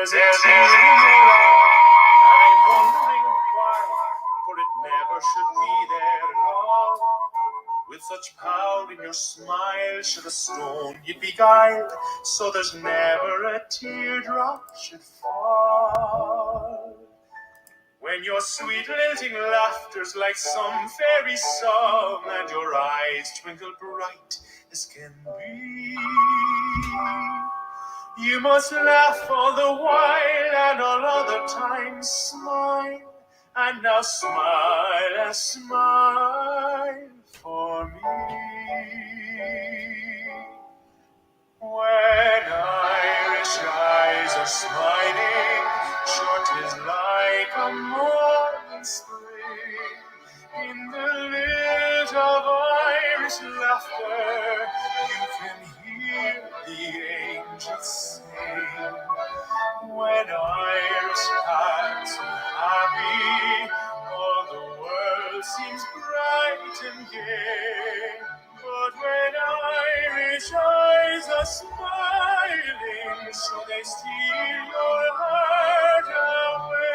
There's a tear in your eye, and I'm wondering why, for it never should be there at all. With such power in your smile, should a stone you'd beguile, so there's never a teardrop should fall. When your sweet lilting laughter's like some fairy song, and your eyes twinkle bright as can be, you must laugh all the while and all other times smile, and now smile for me. When Irish eyes are smiling, sure 'tis like a morning spring. In the lilt of Irish laughter, you can hear the angels sing. When Irish hearts are happy, all the world seems bright and gay. But when Irish eyes are smiling, so they steal your heart away.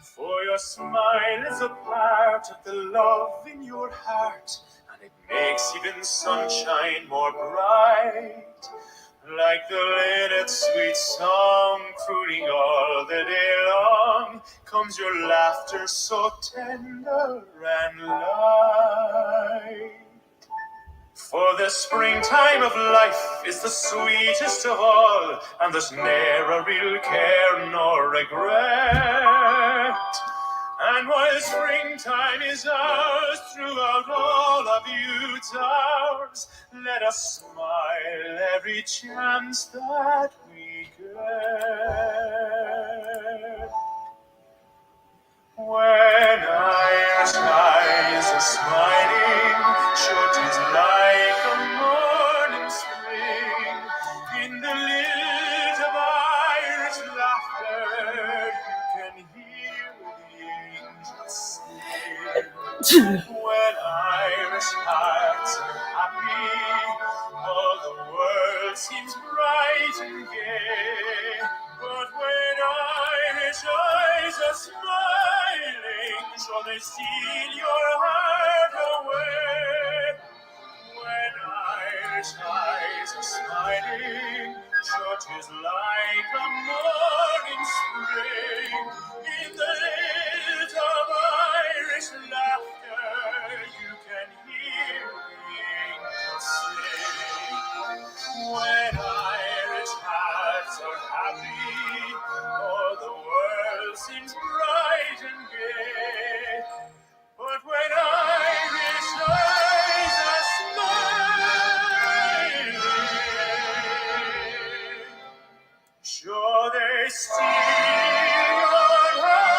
For your smile is a part of the love in your heart, and it makes even sunshine more bright. Like the linnet's sweet song, crooning all the day long, comes your laughter so tender and light. For the springtime of life is the sweetest of all, and there's ne'er a real care nor regret. And while springtime is ours, throughout all of youth's hours, let us smile every chance that we get. When Irish eyes are smiling, sure 'tis like a morning spring. In the lilt of Irish laughter, you can hear the angels sing. When Irish hearts are happy, all the world seems bright and gay. But when Irish eyes are smiling, shall they steal your heart away? When Irish eyes are smiling, sure 'tis like a morning spring. In the lilt of Irish laughter, you can hear the angels sing. When Irish hearts are happy, all the world seems bright and gay. But when Irish eyes are smiling, sure they steal your heart away.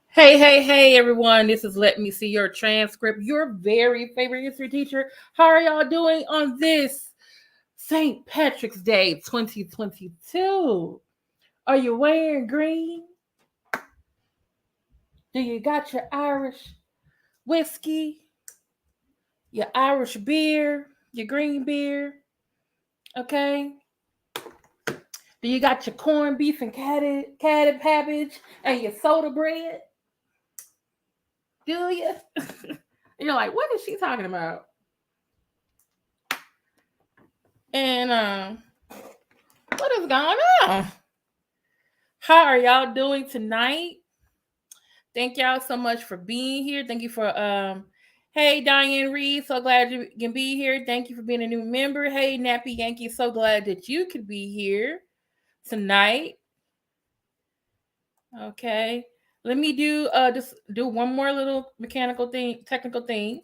Hey, everyone. This is Let Me See Your Transcript, your very favorite history teacher. How are y'all doing on this St. Patrick's Day 2022? Are you wearing green? Do you got your Irish whiskey, your Irish beer, your green beer? Okay. Do you got your corned beef and cabbage and your soda bread? Do you? You're like, what is she talking about? And what is going on? How are y'all doing tonight? Thank y'all so much for being here. Thank you for hey Diane Reed, so glad you can be here. Thank you for being a new member. Hey Nappy Yankee, so glad that you could be here tonight. Okay. Let me just do one more little technical thing.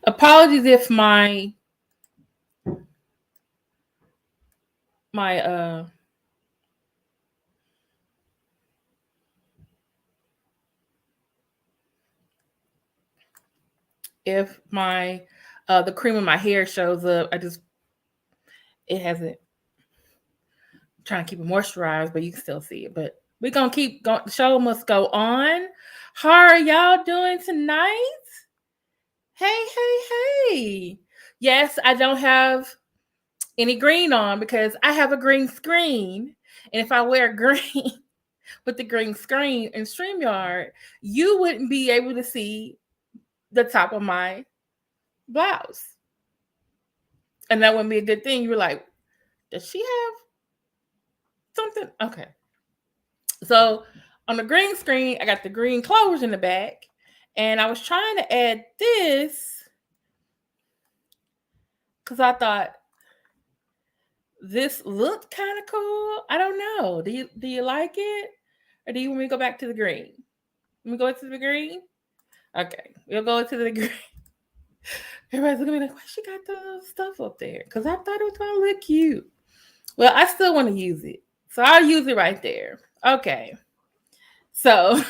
Apologies if my my if my the cream in my hair shows up. It hasn't, I'm trying to keep it moisturized, but you can still see it. But we're gonna keep going. The show must go on. How are y'all doing tonight? Hey. Yes, I don't have any green on because I have a green screen. And if I wear green with the green screen in StreamYard, you wouldn't be able to see the top of my blouse. And that wouldn't be a good thing. You were like, does she have something? Okay. So on the green screen, I got the green clovers in the back. And I was trying to add this because I thought this looked kind of cool. I don't know. Do you like it? Or do you want me to go back to the green? Let me go to the green? Okay. We'll go to the green. Everybody's looking at me like, why she got the stuff up there? Because I thought it was going to look cute. Well, I still want to use it. So I'll use it right there. Okay. So,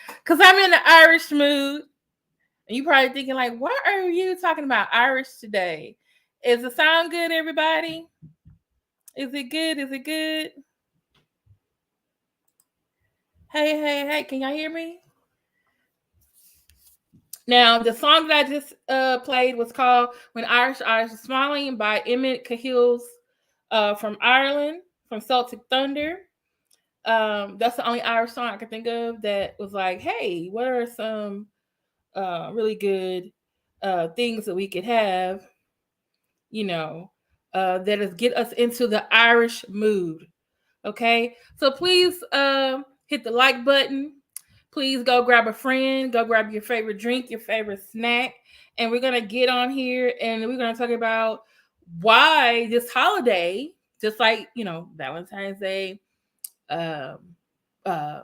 because I'm in the Irish mood. And you probably thinking like, why are you talking about Irish today? Is the sound good, everybody? Is it good? Is it good? Hey. Can y'all hear me? Now, the song that I just played was called When Irish Eyes Are Smiling by Emmett Cahill's from Ireland, from Celtic Thunder. That's the only Irish song I can think of that was like, hey, what are some really good things that we could have, you know, that is get us into the Irish mood. Okay, so please hit the like button. Please go grab a friend, go grab your favorite drink, your favorite snack, and we're gonna get on here and we're gonna talk about why this holiday, just like Valentine's Day, um, uh,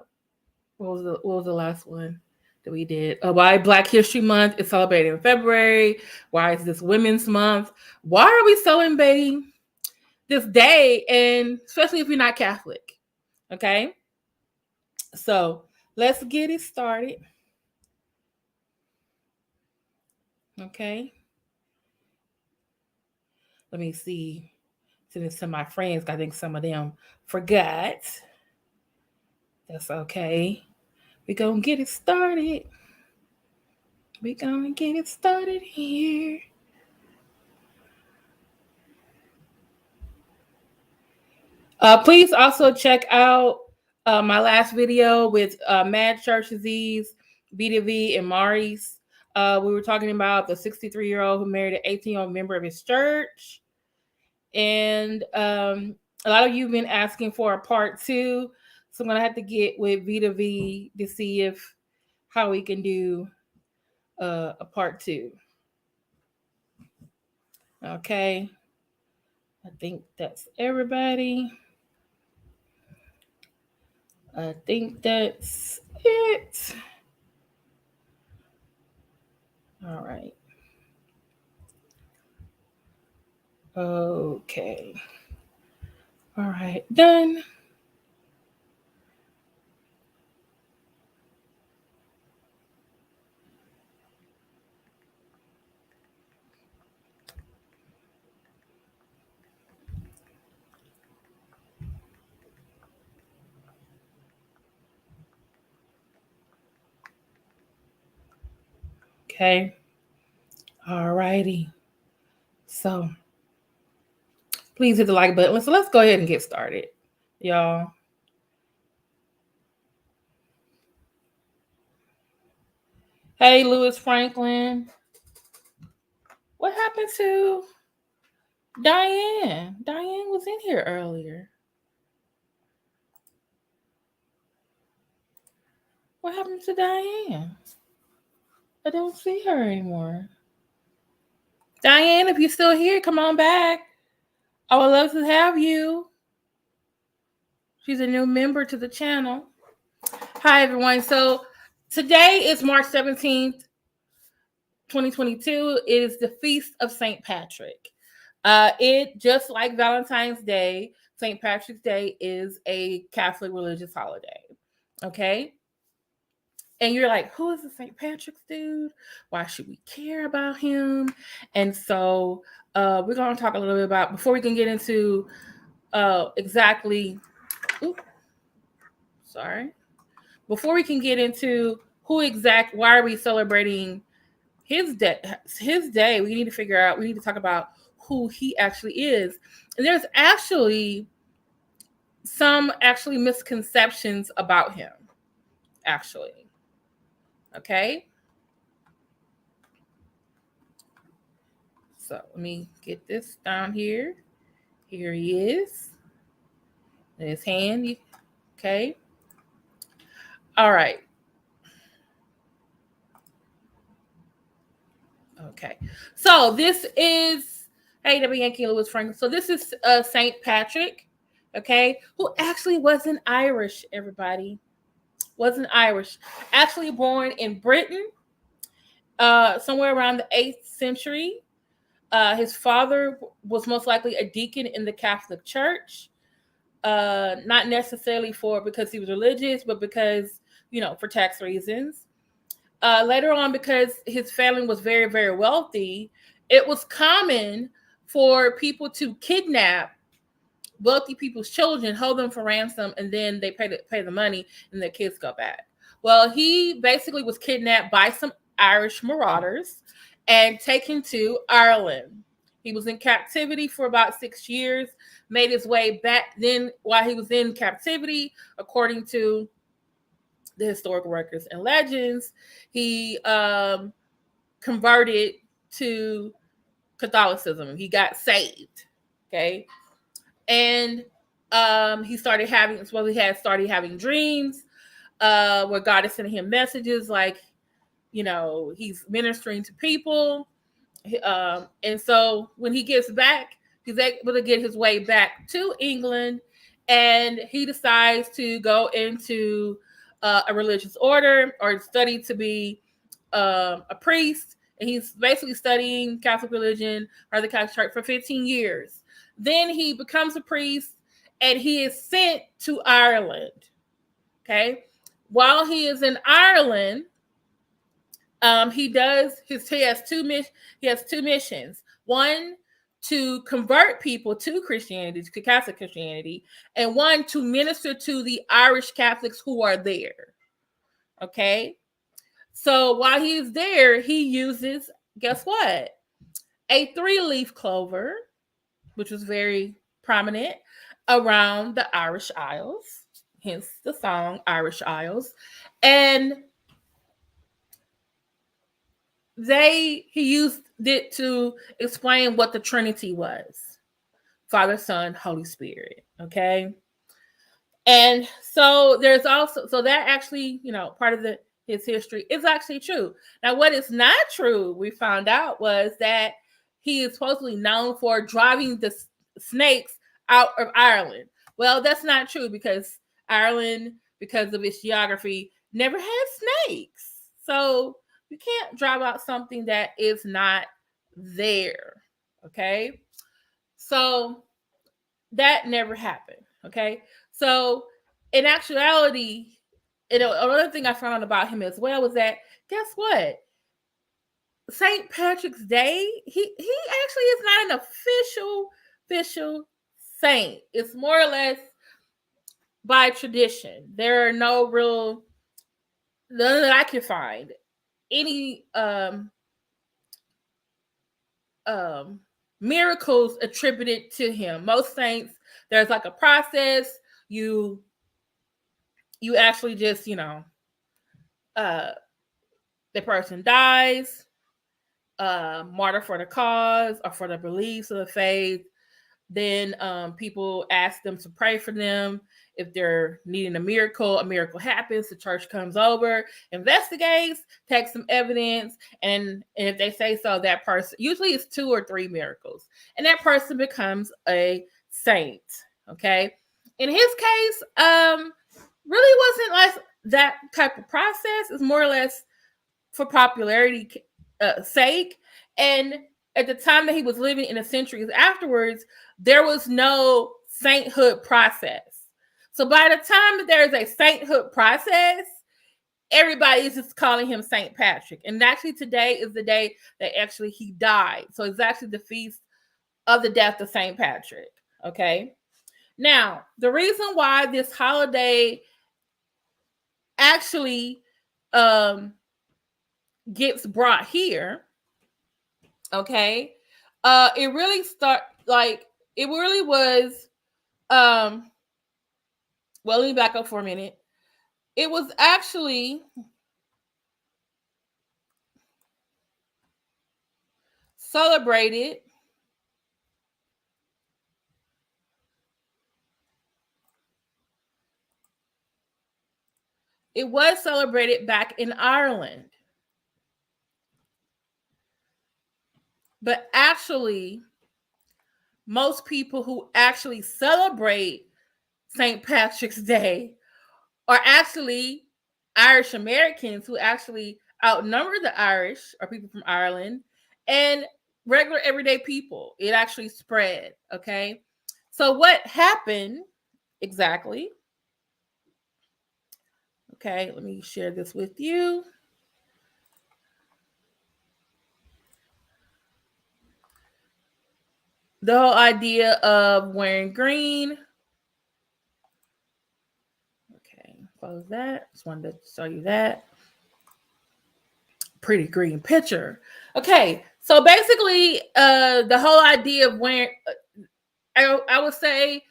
what was the last one that we did? Why Black History Month is celebrated in February? Why is this Women's Month? Why are we celebrating this day? And especially if you're not Catholic, okay? So let's get it started. Okay. Let me see. Send this to my friends. I think some of them forgot. That's okay. We're going to get it started. We're going to get it started here. Please also check out my last video with Mad Church Disease, B2V, and Maurice. We were talking about the 63-year-old who married an 18-year-old member of his church. And a lot of you have been asking for a part 2. So I'm going to have to get with B2V to see how we can do a part 2. Okay. I think that's everybody. I think that's it. All right. Okay. All right. Done. Okay. All righty. So please hit the like button. So let's go ahead and get started, y'all. Hey, Lewis Franklin. What happened to Diane? Diane was in here earlier. What happened to Diane? I don't see her anymore. Diane, if you're still here, come on back. I would love to have you. She's a new member to the channel. Hi, everyone. So today is March 17th. 2022 is the Feast of St. Patrick. It, just like Valentine's Day, St. Patrick's Day is a Catholic religious holiday. Okay? And you're like, who is the St. Patrick's dude? Why should we care about him? And so we're going to talk a little bit about, before we can get into exactly, before we can get into why are we celebrating his day, we need to talk about who he actually is. And there's actually some misconceptions about him, actually. Okay? So let me get this down here. Here he is. In his hand. Okay. All right. Okay. So this is, hey, W. Yankee Lewis Franklin. So this is St. Patrick, okay, who actually wasn't Irish, everybody. Wasn't Irish. Actually born in Britain, somewhere around the 8th century. His father was most likely a deacon in the Catholic Church. Not necessarily because he was religious, but because, for tax reasons. Later on, because his family was very, very wealthy, it was common for people to kidnap wealthy people's children, hold them for ransom, and then they pay the money and their kids go back. Well, he basically was kidnapped by some Irish marauders and taken to Ireland. He was in captivity for about 6 years, made his way back. Then, while he was in captivity, according to the historical records and legends, he converted to Catholicism. He got saved. Okay. And he started having dreams where God is sending him messages, like, he's ministering to people. And so when he gets back, he's able to get his way back to England, and he decides to go into a religious order or study to be a priest. And he's basically studying Catholic religion or the Catholic Church for 15 years. Then he becomes a priest, and he is sent to Ireland. Okay. While he is in Ireland, he has two missions. One, to convert people to Christianity, to Catholic Christianity, and one, to minister to the Irish Catholics who are there. Okay. So while he's there, he uses, guess what? A 3-leaf clover, which was very prominent around the Irish Isles, hence the song Irish Isles. And he used it to explain what the Trinity was: Father, Son, Holy Spirit. Okay. And so there's also, so that actually, part of his history is actually true. Now, what is not true, we found out, was that he is supposedly known for driving the snakes out of Ireland. Well, that's not true, because Ireland, because of its geography, never had snakes. So you can't drive out something that is not there. Okay. So that never happened. Okay. So in actuality, another thing I found out about him as well was that, guess what? St. Patrick's Day, he actually is not an official saint. It's more or less by tradition. There are none that I can find any miracles attributed to him. Most saints, there's like a process. You actually just, the person dies, martyr for the cause or for the beliefs of the faith. Then people ask them to pray for them. If they're needing a miracle happens. The church comes over, investigates, takes some evidence, and if they say so, that person, usually it's 2 or 3 miracles, and that person becomes a saint. Okay. In his case, really wasn't like that type of process. It's more or less for popularity sake. And at the time that he was living in the centuries afterwards, there was no sainthood process. So by the time that there is a sainthood process, everybody is just calling him Saint Patrick. And actually today is the day that actually he died. So it's actually the feast of the death of Saint Patrick. Okay. Now, the reason why this holiday actually gets brought here, okay, it really it really was well, let me back up for a minute. It was actually celebrated back in Ireland. But actually, most people who actually celebrate St. Patrick's Day are actually Irish Americans who actually outnumber the Irish or people from Ireland and regular everyday people. It actually spread. Okay. So what happened exactly? Okay, let me share this with you. The whole idea of wearing green. Okay, close that. Just wanted to show you that. Pretty green picture. Okay, so basically, the whole idea of wearing, I would say,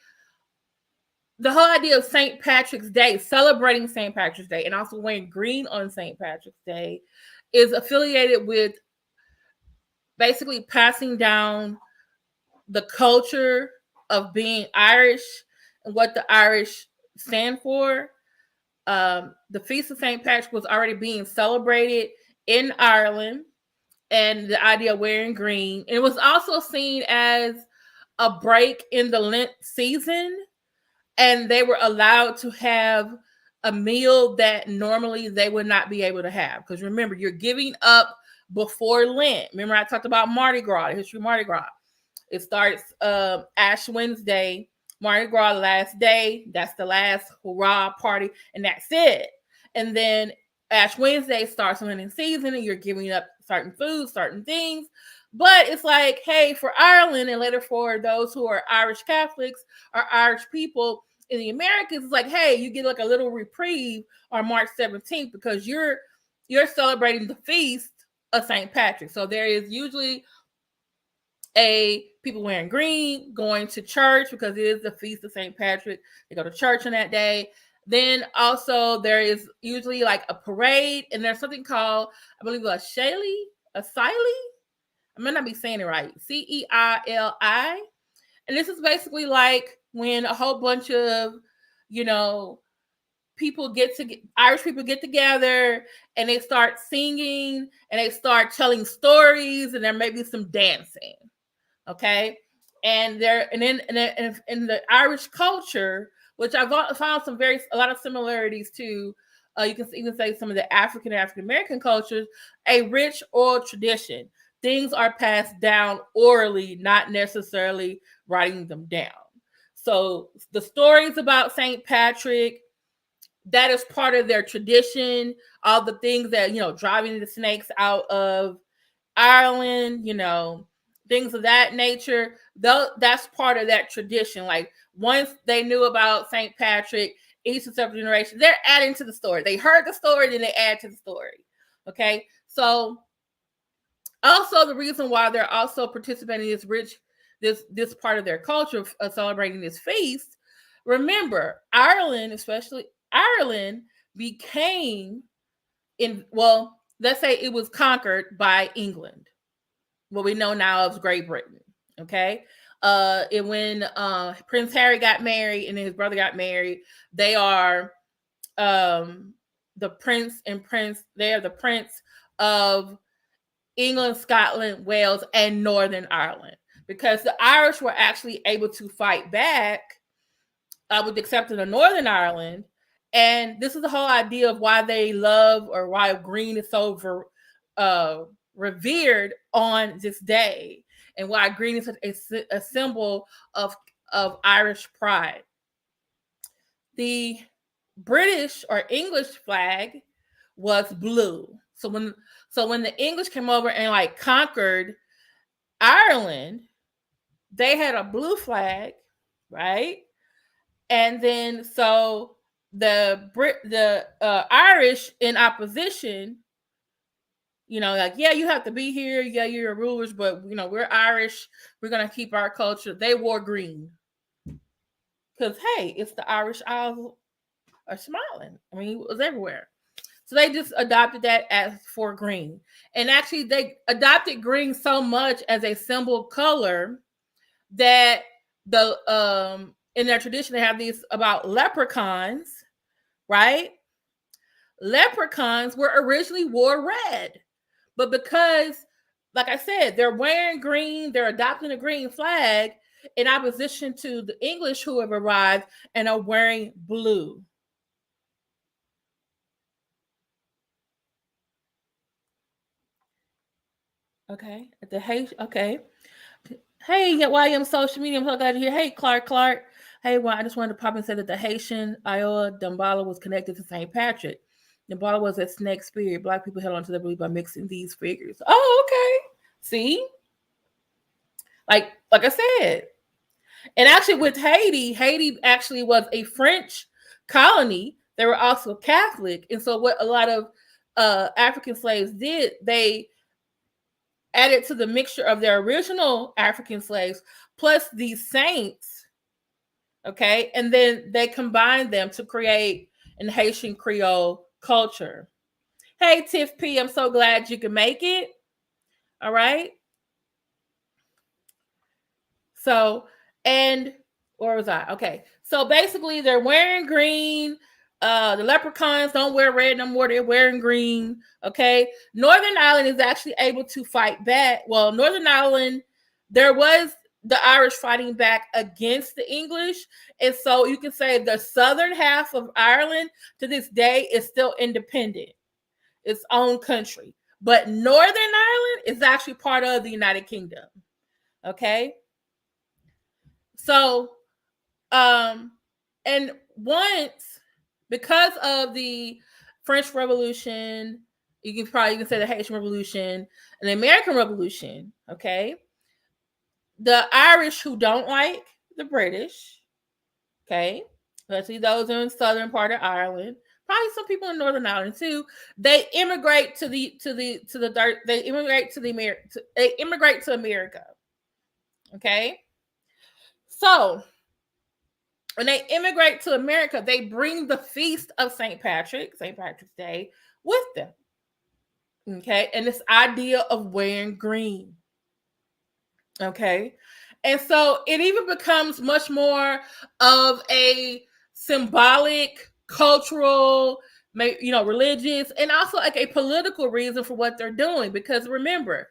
the whole idea of St. Patrick's Day, celebrating St. Patrick's Day, and also wearing green on St. Patrick's Day, is affiliated with basically passing down the culture of being Irish and what the Irish stand for. The Feast of St. Patrick was already being celebrated in Ireland, and the idea of wearing green. It was also seen as a break in the Lent season, and they were allowed to have a meal that normally they would not be able to have. Because remember, you're giving up before Lent. Remember, I talked about Mardi Gras, the history of Mardi Gras. It starts Ash Wednesday, Mardi Gras, last day. That's the last hurrah party, and that's it. And then Ash Wednesday starts Lenten season, and you're giving up certain foods, certain things. But it's like, hey, for Ireland, and later for those who are Irish Catholics or Irish people in the Americas, it's like, hey, you get like a little reprieve on March 17th because you're celebrating the feast of St. Patrick. So there is usually people wearing green, going to church because it is the feast of St. Patrick. They go to church on that day. Then also there is usually like a parade, and there's something called, I believe, a Ceili. I might not be saying it right. Ceili. And this is basically like when a whole bunch of, Irish people get together and they start singing and they start telling stories, and there may be some dancing. Okay. And in the Irish culture, which I've found a lot of similarities to, you can even say some of the African American cultures, a rich oral tradition. Things are passed down orally, not necessarily writing them down. So the stories about St. Patrick, that is part of their tradition. All the things that, driving the snakes out of Ireland, things of that nature. Though that's part of that tradition. Like once they knew about St. Patrick, each successive generation, they're adding to the story. They heard the story, then they add to the story. Okay, so also the reason why they're also participating in this part of their culture of celebrating this feast. Remember, Ireland, especially Ireland, became let's say it was conquered by England, what we know now as Great Britain. Okay. When Prince Harry got married and his brother got married, they are the prince and prince. They are the prince of England, Scotland, Wales, and Northern Ireland, because the Irish were actually able to fight back with the exception of Northern Ireland. And this is the whole idea of why they love, or why green is so revered on this day, and why green is a symbol of Irish pride. The British or English flag was blue. So when the English came over and like conquered Ireland, they had a blue flag, right? And then so the Irish in opposition, like, yeah, you have to be here, yeah, you're rulers, but we're Irish, we're gonna keep our culture. They wore green because hey, it's the Irish Isles are smiling. I mean, it was everywhere. So they just adopted that as for green. And actually they adopted green so much as a symbol color that the in their tradition they have these about leprechauns, right? Leprechauns were originally wore red. But because, like I said, they're wearing green, they're adopting a green flag in opposition to the English who have arrived and are wearing blue. Okay. Okay. Hey, YM social media. I'm so glad to hear. Hey, Clark. Hey, well, I just wanted to pop and say that the Haitian Iowa Dambala was connected to St. Patrick. Dambala was a snake spirit. Black people held on to their belief by mixing these figures. Oh, okay. See? Like I said. And actually with Haiti actually was a French colony. They were also Catholic. And so what a lot of African slaves did, they added to the mixture of their original African slaves plus these saints, okay? And then they combined them to create an Haitian Creole culture. Hey, Tiff P, I'm so glad you can make it. All right. So, and where was I? Okay. So basically they're wearing green. The leprechauns don't wear red no more. They're wearing green. Okay. Northern Ireland is actually able to fight back. Well, Northern Ireland, there was the Irish fighting back against the English. And so you can say the southern half of Ireland to this day is still independent, its own country. But Northern Ireland is actually part of the United Kingdom. Okay. So, and once, because of the French Revolution, you can say the Haitian Revolution and the American Revolution, okay? The Irish who don't like the British, okay, especially those in the southern part of Ireland, probably some people in Northern Ireland too, they immigrate to America, okay? So when they immigrate to America, they bring the feast of St. Patrick's Day, with them. Okay. And this idea of wearing green. Okay. And so it even becomes much more of a symbolic, cultural, religious, and also like a political reason for what they're doing. Because remember,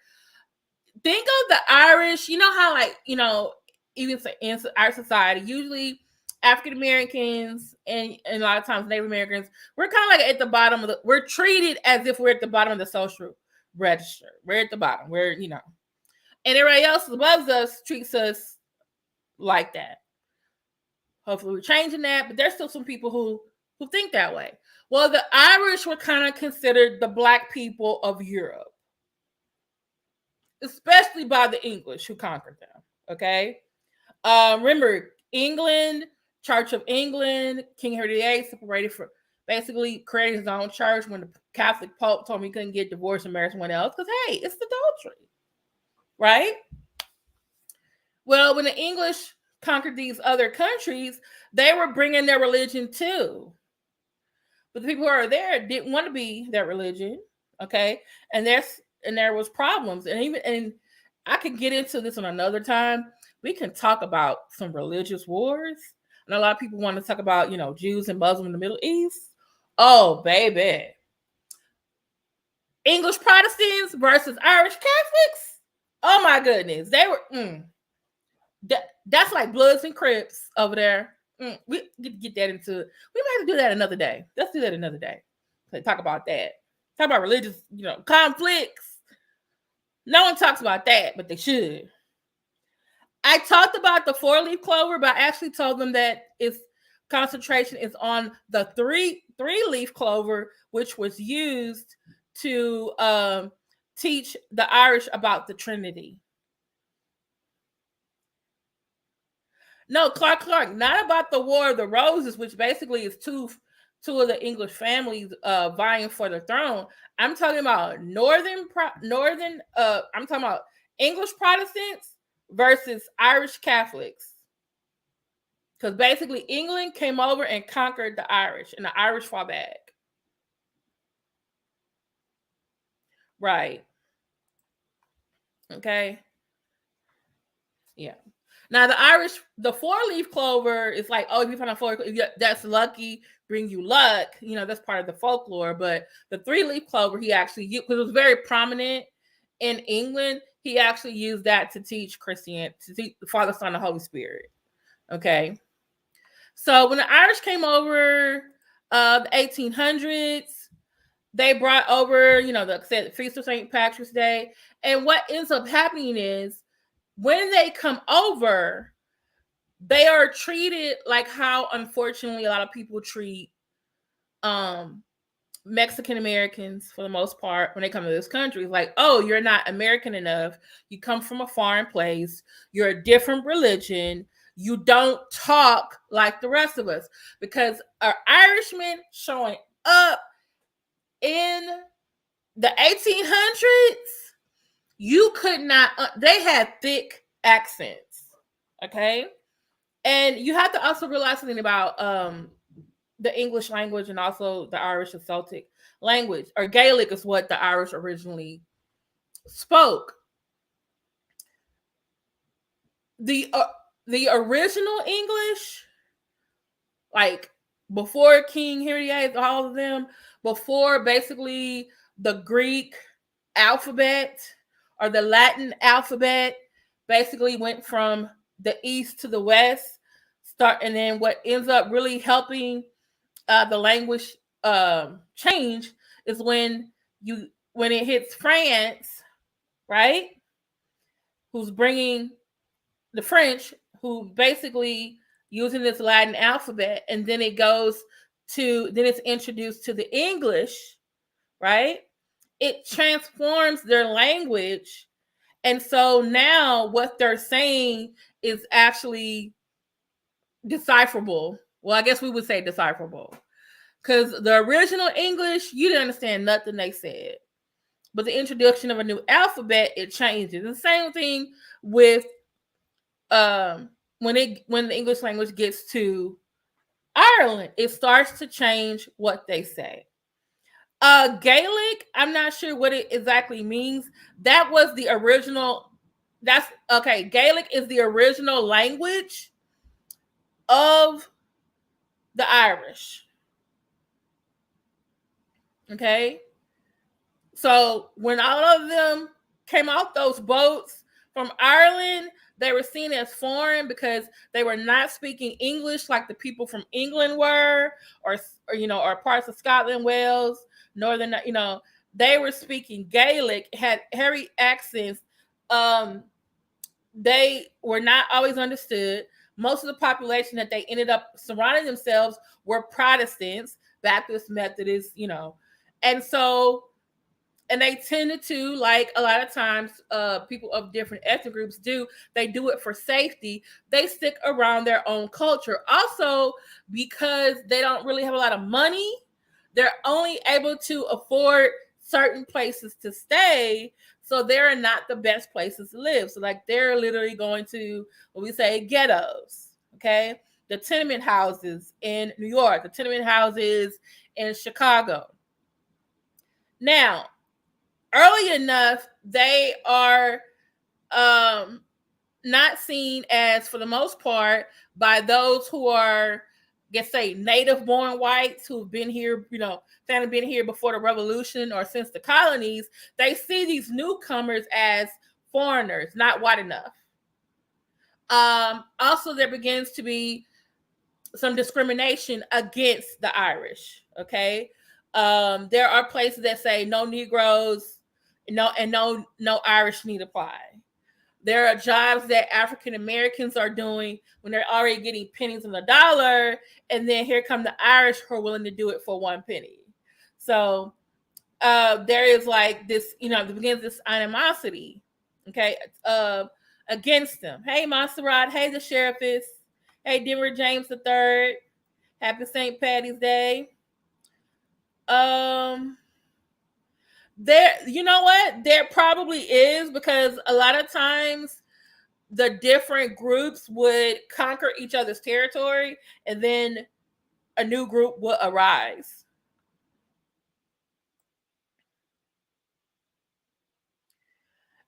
think of the Irish, you know how even in our society, usually African Americans and a lot of times Native Americans, we're kind of like at the bottom we're treated as if we're at the bottom of the social register. We're at the bottom. And everybody else above us treats us like that. Hopefully we're changing that, but there's still some people who think that way. Well, the Irish were kind of considered the black people of Europe, especially by the English who conquered them. Okay. Remember, England, Church of England, King Henry VIII separated for basically created his own church when the Catholic Pope told him he couldn't get divorced and marry someone else because, hey, it's adultery, right? Well, when the English conquered these other countries, they were bringing their religion too. But the people who are there didn't want to be that religion, okay? And there was problems. And I could get into this on another time. We can talk about some religious wars. And a lot of people want to talk about, Jews and Muslims in the Middle East. Oh, baby. English Protestants versus Irish Catholics. Oh, my goodness. They were, that's like Bloods and Crips over there. We get that into, we might have to do that another day. Let's do that another day. So talk about that. Talk about religious, conflicts. No one talks about that, but they should. I talked about the 4-leaf clover, but I actually told them that its concentration is on the three-leaf clover, which was used to teach the Irish about the Trinity. No, Clark, not about the War of the Roses, which basically is two of the English families vying for the throne. I'm talking about northern. I'm talking about English Protestants versus Irish Catholics. Because basically England came over and conquered the Irish, and the Irish fought back. Right. Okay. Yeah. Now the Irish, the 4-leaf clover is like, oh, if you find a 4, that's lucky, bring you luck. You know, that's part of the folklore. But the 3-leaf clover, he actually used, because it was very prominent in England. He actually used that to teach Christianity, to teach the Father, Son, and Holy Spirit. Okay. So when the Irish came over, the 1800s, they brought over, the Feast of St. Patrick's Day. And what ends up happening is when they come over, they are treated like how, unfortunately, a lot of people treat Mexican Americans for the most part when they come to this country. It's like, oh, you're not American enough. You come from a foreign place. You're a different religion. You don't talk like the rest of us. Because our Irishmen showing up in the 1800s, you could not, they had thick accents. Okay. And you have to also realize something about the English language and also the Irish and Celtic language, or Gaelic is what the Irish originally spoke. The original English, like before King Henry VIII, all of them, before basically the Greek alphabet or the Latin alphabet, basically went from the east to the west. And then what ends up really helping the language change is when it hits France, right? Who's bringing the French, who basically using this Latin alphabet, and then it's introduced to the English, right? It transforms their language. And so now what they're saying is actually decipherable. Well, I guess we would say decipherable. Because the original English, you didn't understand nothing they said. But the introduction of a new alphabet, it changes. The same thing with when the English language gets to Ireland, it starts to change what they say. Gaelic, I'm not sure what it exactly means. That was the original. That's okay. Gaelic is the original language of the Irish. Okay. So when all of them came off those boats from Ireland, they were seen as foreign because they were not speaking English like the people from England were, or parts of Scotland, Wales, Northern, they were speaking Gaelic, had hairy accents. They were not always understood. Most of the population that they ended up surrounding themselves were Protestants, Baptist, Methodists, and so. And they tended to, like a lot of times people of different ethnic groups do, they do it for safety. They stick around their own culture. Also, because they don't really have a lot of money, they're only able to afford certain places to stay. So they're not the best places to live. So like they're literally going to what we say ghettos, okay? The tenement houses in New York, the tenement houses in Chicago. Now, early enough, they are not seen as, for the most part, by those who are, let's say, native-born whites who've been here, family been here before the Revolution or since the colonies. They see these newcomers as foreigners, not white enough. Also, there begins to be some discrimination against the Irish. Okay, there are places that say no Negroes No Irish need apply. There are jobs that African Americans are doing when they're already getting pennies on the dollar, and then here come the Irish who are willing to do it for 1 penny. So there is like this, it begins this animosity, okay, against them. Hey, Montserrat. Hey, the sheriff is. Hey, Denver James the Third. Happy St. Patty's Day. There, you know what? There probably is, because a lot of times the different groups would conquer each other's territory, and then a new group would arise.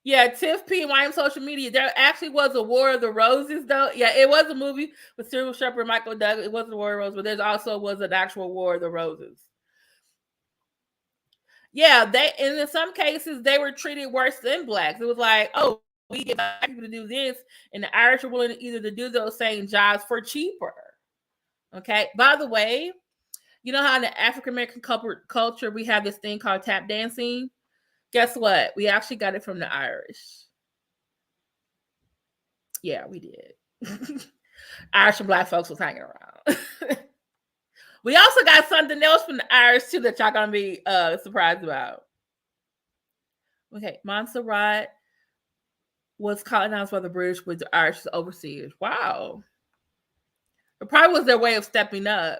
Yeah, Tiff P. Wine social media. There actually was a War of the Roses, though. Yeah, it was a movie with Cyril Shepherd and Michael Douglas. It wasn't a War of the Roses, but there's also was an actual War of the Roses. Yeah, and in some cases they were treated worse than blacks. It was like, oh, we get black people to do this, and the Irish are willing to either to do those same jobs for cheaper. Okay. By the way, you know how in the African American culture we have this thing called tap dancing? Guess what? We actually got it from the Irish. Yeah, we did. Irish and black folks was hanging around. We also got something else from the Irish too that y'all gonna be surprised about. Okay, Montserrat was colonized by the British with the Irish as overseers. Wow. It probably was their way of stepping up.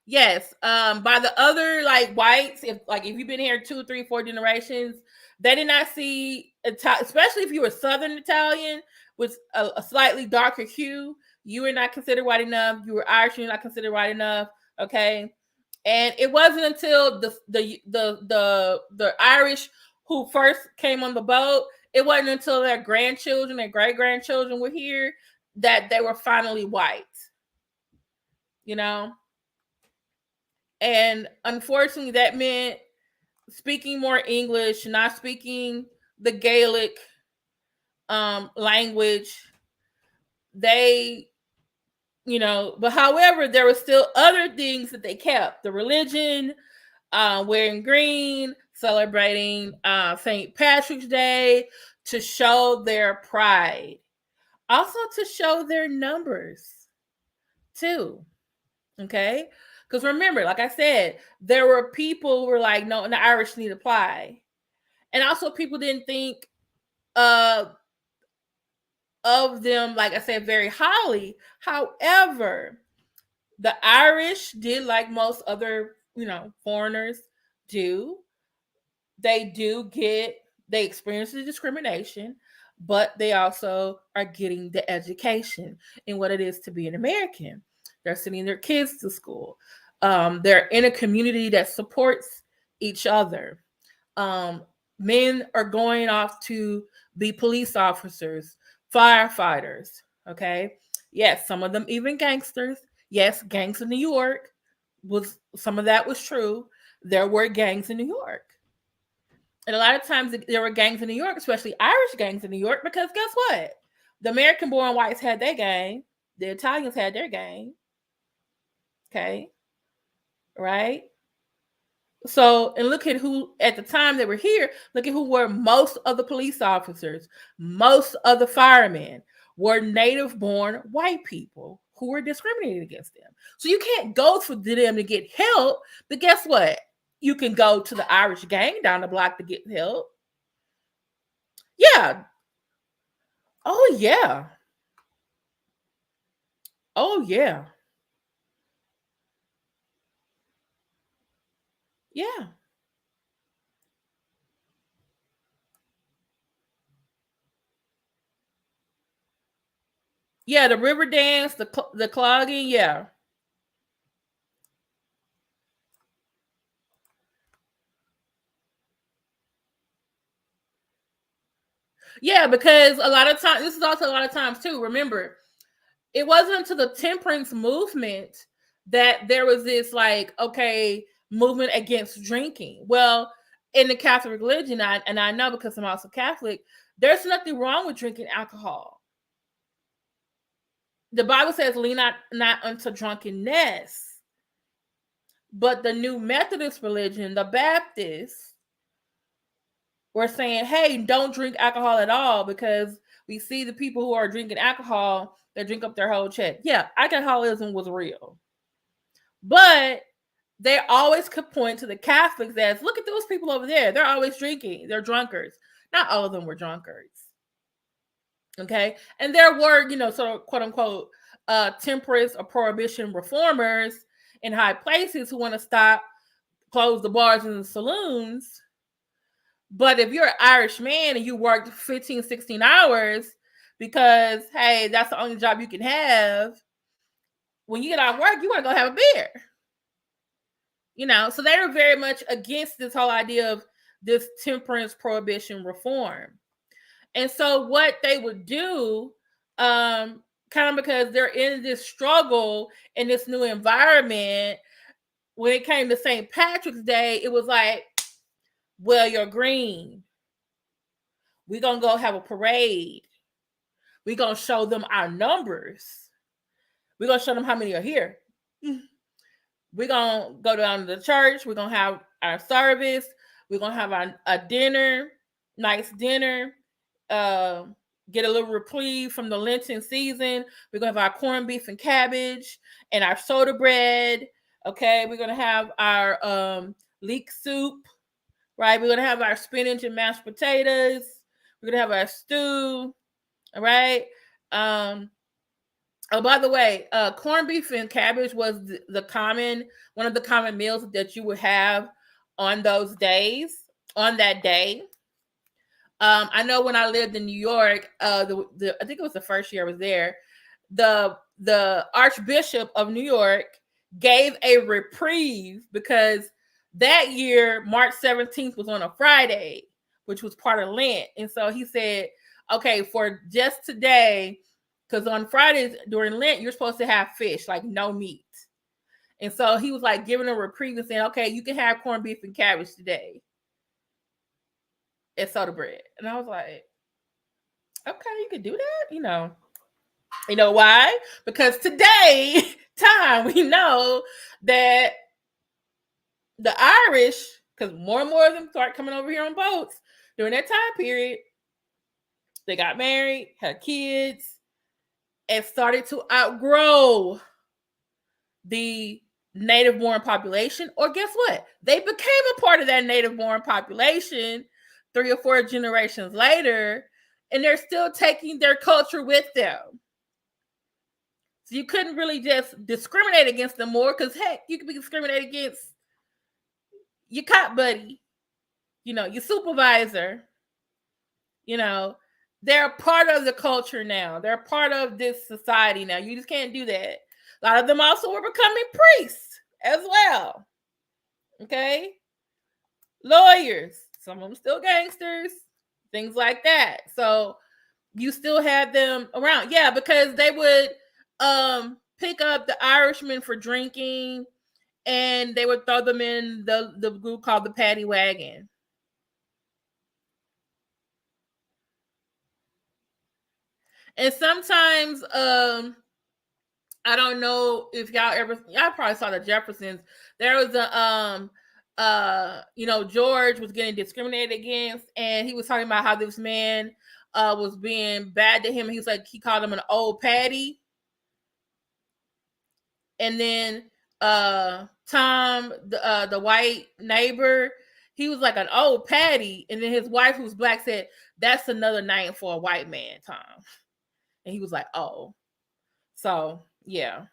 Yes, by the other like whites, if you've been here 2, 3, 4 generations, they did not see, especially if you were Southern Italian with a slightly darker hue, you were not considered white enough. You were Irish, you were not considered white enough. Okay, and it wasn't until the Irish who first came on the boat, it wasn't until their grandchildren and great grandchildren were here that they were finally white. You know. And unfortunately, that meant speaking more English, not speaking the Gaelic language. They, but however, there were still other things that they kept. The religion, wearing green, celebrating St. Patrick's Day to show their pride. Also to show their numbers, too. Okay? Because remember, like I said, there were people who were like, no, the Irish need to apply. And also people didn't think of them, like I said, very highly. However, the Irish did, like most other, foreigners do. They experience the discrimination, but they also are getting the education in what it is to be an American. They're sending their kids to school. They're in a community that supports each other. Men are going off to be police officers, firefighters. Okay. Yes, some of them even gangsters. Yes, gangs in New York some of that was true. There were gangs in New York. And a lot of times there were gangs in New York, especially Irish gangs in New York, because guess what? The American-born whites had their gang. The Italians had their gang. Okay. Right? So, and look at who, at the time they were here, look at who were most of the police officers, most of the firemen were native-born white people who were discriminated against them. So you can't go for them to get help, but guess what? You can go to the Irish gang down the block to get help. Yeah. Oh, yeah. Oh, yeah. Yeah. Yeah, the river dance, the clogging, yeah. Yeah, because a lot of times, this is also a lot of times too, remember, it wasn't until the temperance movement that there was this movement against drinking. Well, in the Catholic religion, and I know because I'm also Catholic, there's nothing wrong with drinking alcohol. The Bible says, lean not unto drunkenness. But the New Methodist religion, the Baptists, we're saying, hey, don't drink alcohol at all because we see the people who are drinking alcohol that drink up their whole check. Yeah, alcoholism was real. But they always could point to the Catholics as, look at those people over there. They're always drinking. They're drunkards. Not all of them were drunkards. Okay. And there were, sort of quote unquote temperance or prohibition reformers in high places who want to stop, close the bars and the saloons. But if you're an Irish man and you worked 15, 16 hours because, hey, that's the only job you can have, when you get out of work, you want to go have a beer. So they were very much against this whole idea of this temperance prohibition reform. And so what they would do, kind of because they're in this struggle in this new environment, when it came to St. Patrick's Day, it was like, well, you're green. We're going to go have a parade. We're going to show them our numbers. We're going to show them how many are here. We're going to go down to the church. We're going to have our service. We're going to have a dinner, nice dinner. Get a little reprieve from the Lenten season. We're going to have our corned beef and cabbage and our soda bread. Okay. We're going to have our leek soup. Right. We're going to have our spinach and mashed potatoes. We're going to have our stew. All right. Oh, by the way, corned beef and cabbage was one of the common meals that you would have on those days, on that day. I know when I lived in New York, I think it was the first year I was there, the Archbishop of New York gave a reprieve because that year, March 17th was on a Friday, which was part of Lent. And so he said, okay, for just today, because on Fridays during Lent, you're supposed to have fish, like no meat. And so he was like giving a reprieve and saying, okay, you can have corned beef and cabbage today and soda bread. And I was like, okay, you could do that? You know why? Because today time, we know that the Irish, because more and more of them start coming over here on boats during that time period, they got married, had kids, and started to outgrow the native born population. Or guess what? They became a part of that native born population 3 or 4 generations later, and they're still taking their culture with them. So you couldn't really just discriminate against them more, because heck, you could be discriminated against your cop buddy, your supervisor. They're a part of the culture now. They're a part of this society now. You just can't do that. A lot of them also were becoming priests as well. Okay? Lawyers. Some of them still gangsters. Things like that. So you still had them around. Yeah, because they would pick up the Irishmen for drinking, and they would throw them in the group called the Paddy Wagon. And sometimes I don't know if y'all probably saw the Jeffersons. There was George was getting discriminated against, and he was talking about how this man was being bad to him. He was like, he called him an old Paddy. And then Tom, the white neighbor, he was like an old Paddy. And then his wife, who's black, said, that's another name for a white man, Tom. And he was like, oh. So, yeah.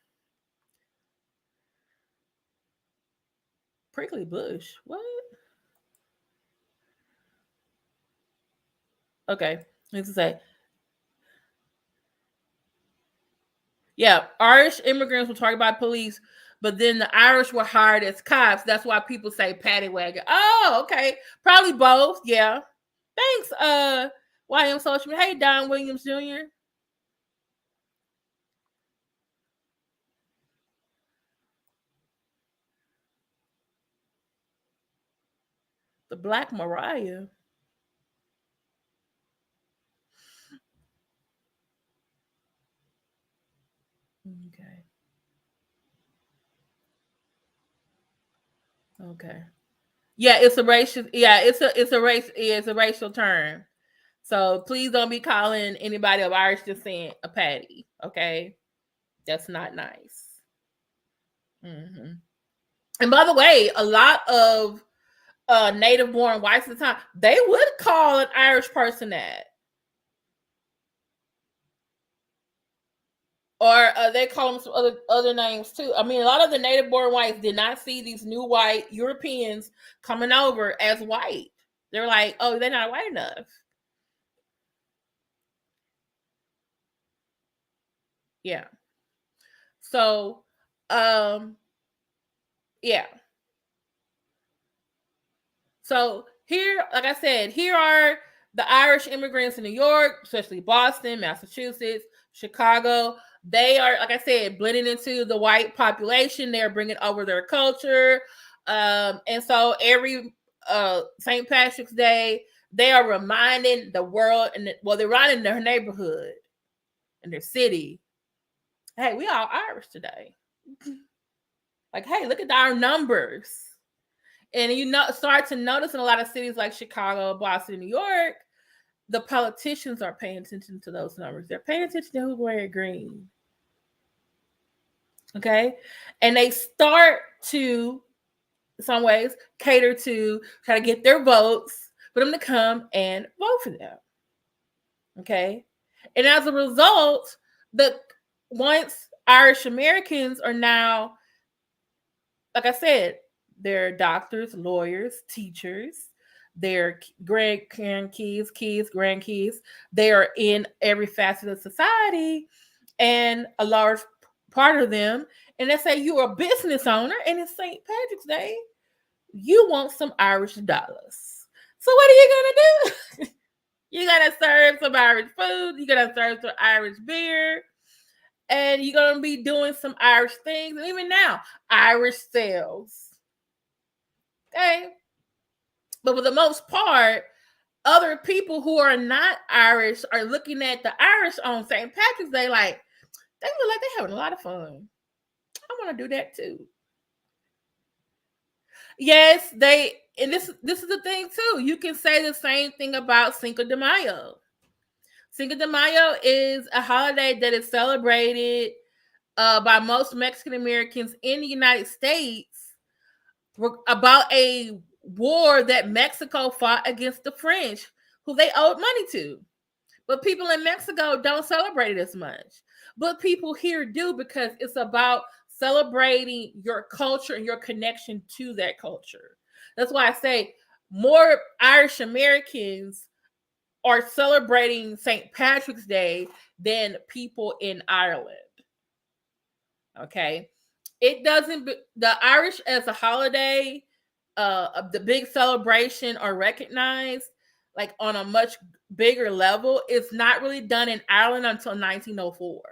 Prickly bush. What? Okay. Let's say. Yeah, Irish immigrants were targeted by police, but then the Irish were hired as cops. That's why people say paddy wagon. Oh, okay. Probably both. Yeah. Thanks, YM Social. Hey, Don Williams Jr. The Black Mariah. Okay. Okay. Yeah, it's a racial. Yeah, it's a racial term. So please don't be calling anybody of Irish descent a patty. Okay, that's not nice. Hmm. And by the way, a lot of native born whites at the time, they would call an Irish person that. Or they call them some other names too. I mean, a lot of the native born whites did not see these new white Europeans coming over as white. They're like, oh, they're not white enough. Yeah. So, um, yeah. So here, like I said, here are the Irish immigrants in New York, especially Boston, Massachusetts, Chicago. They are, like I said, blending into the white population. They're bringing over their culture, and so every St. Patrick's Day, they are reminding the world, and well, they're reminding their neighborhood and their city, hey, we all Irish today. Like, hey, look at our numbers. And you know, start to notice in a lot of cities like Chicago, Boston, New York, the politicians are paying attention to those numbers. They're paying attention to who's wearing green. Okay. And they start to, in some ways, cater to try to get their votes for them to come and vote for them. Okay. And as a result, the once Irish Americans are now, like I said, they're doctors, lawyers, teachers, they're grandkids, kids, grandkids. They are in every facet of society, and a large part of them. And let's say you're a business owner, and it's St. Patrick's Day, you want some Irish dollars. So what are you gonna do? You gotta serve some Irish food. You gotta serve some Irish beer. And you're gonna be doing some Irish things. And even now, Irish sales. Okay. But for the most part, other people who are not Irish are looking at the Irish on St. Patrick's Day like, they look like they're having a lot of fun. I want to do that too. Yes, and this is the thing too. You can say the same thing about Cinco de Mayo. Cinco de Mayo is a holiday that is celebrated by most Mexican Americans in the United States about a war that Mexico fought against the French, who they owed money to. But people in Mexico don't celebrate it as much. But people here do, because it's about celebrating your culture and your connection to that culture. That's why I say more Irish Americans are celebrating St. Patrick's Day than people in Ireland. Okay. It doesn't, the Irish as a holiday, the big celebration are recognized like on a much bigger level. It's not really done in Ireland until 1904.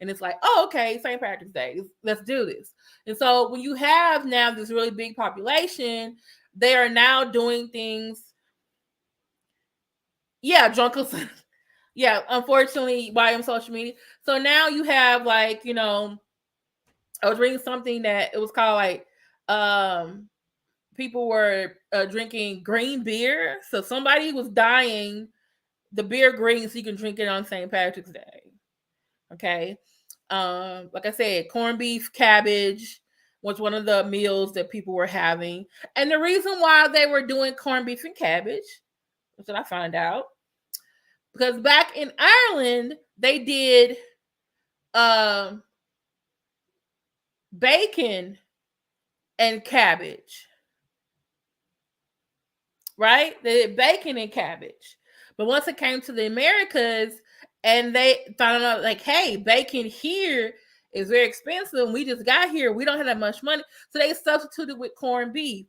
And it's like, oh, okay, St. Patrick's Day, let's do this. And so when you have now this really big population, they are now doing things. Yeah, drunkles. Yeah, unfortunately, why on social media. So now you have like, I was reading something that it was called like people were drinking green beer. So somebody was dyeing the beer green so you can drink it on St. Patrick's Day. Okay. Like I said, corned beef, cabbage was one of the meals that people were having. And the reason why they were doing corned beef and cabbage, that's what I found out, because back in Ireland, they did bacon and cabbage. Right? They did bacon and cabbage. But once it came to the Americas and they found out like, hey, bacon here is very expensive and we just got here, we don't have that much money. So they substituted with corned beef.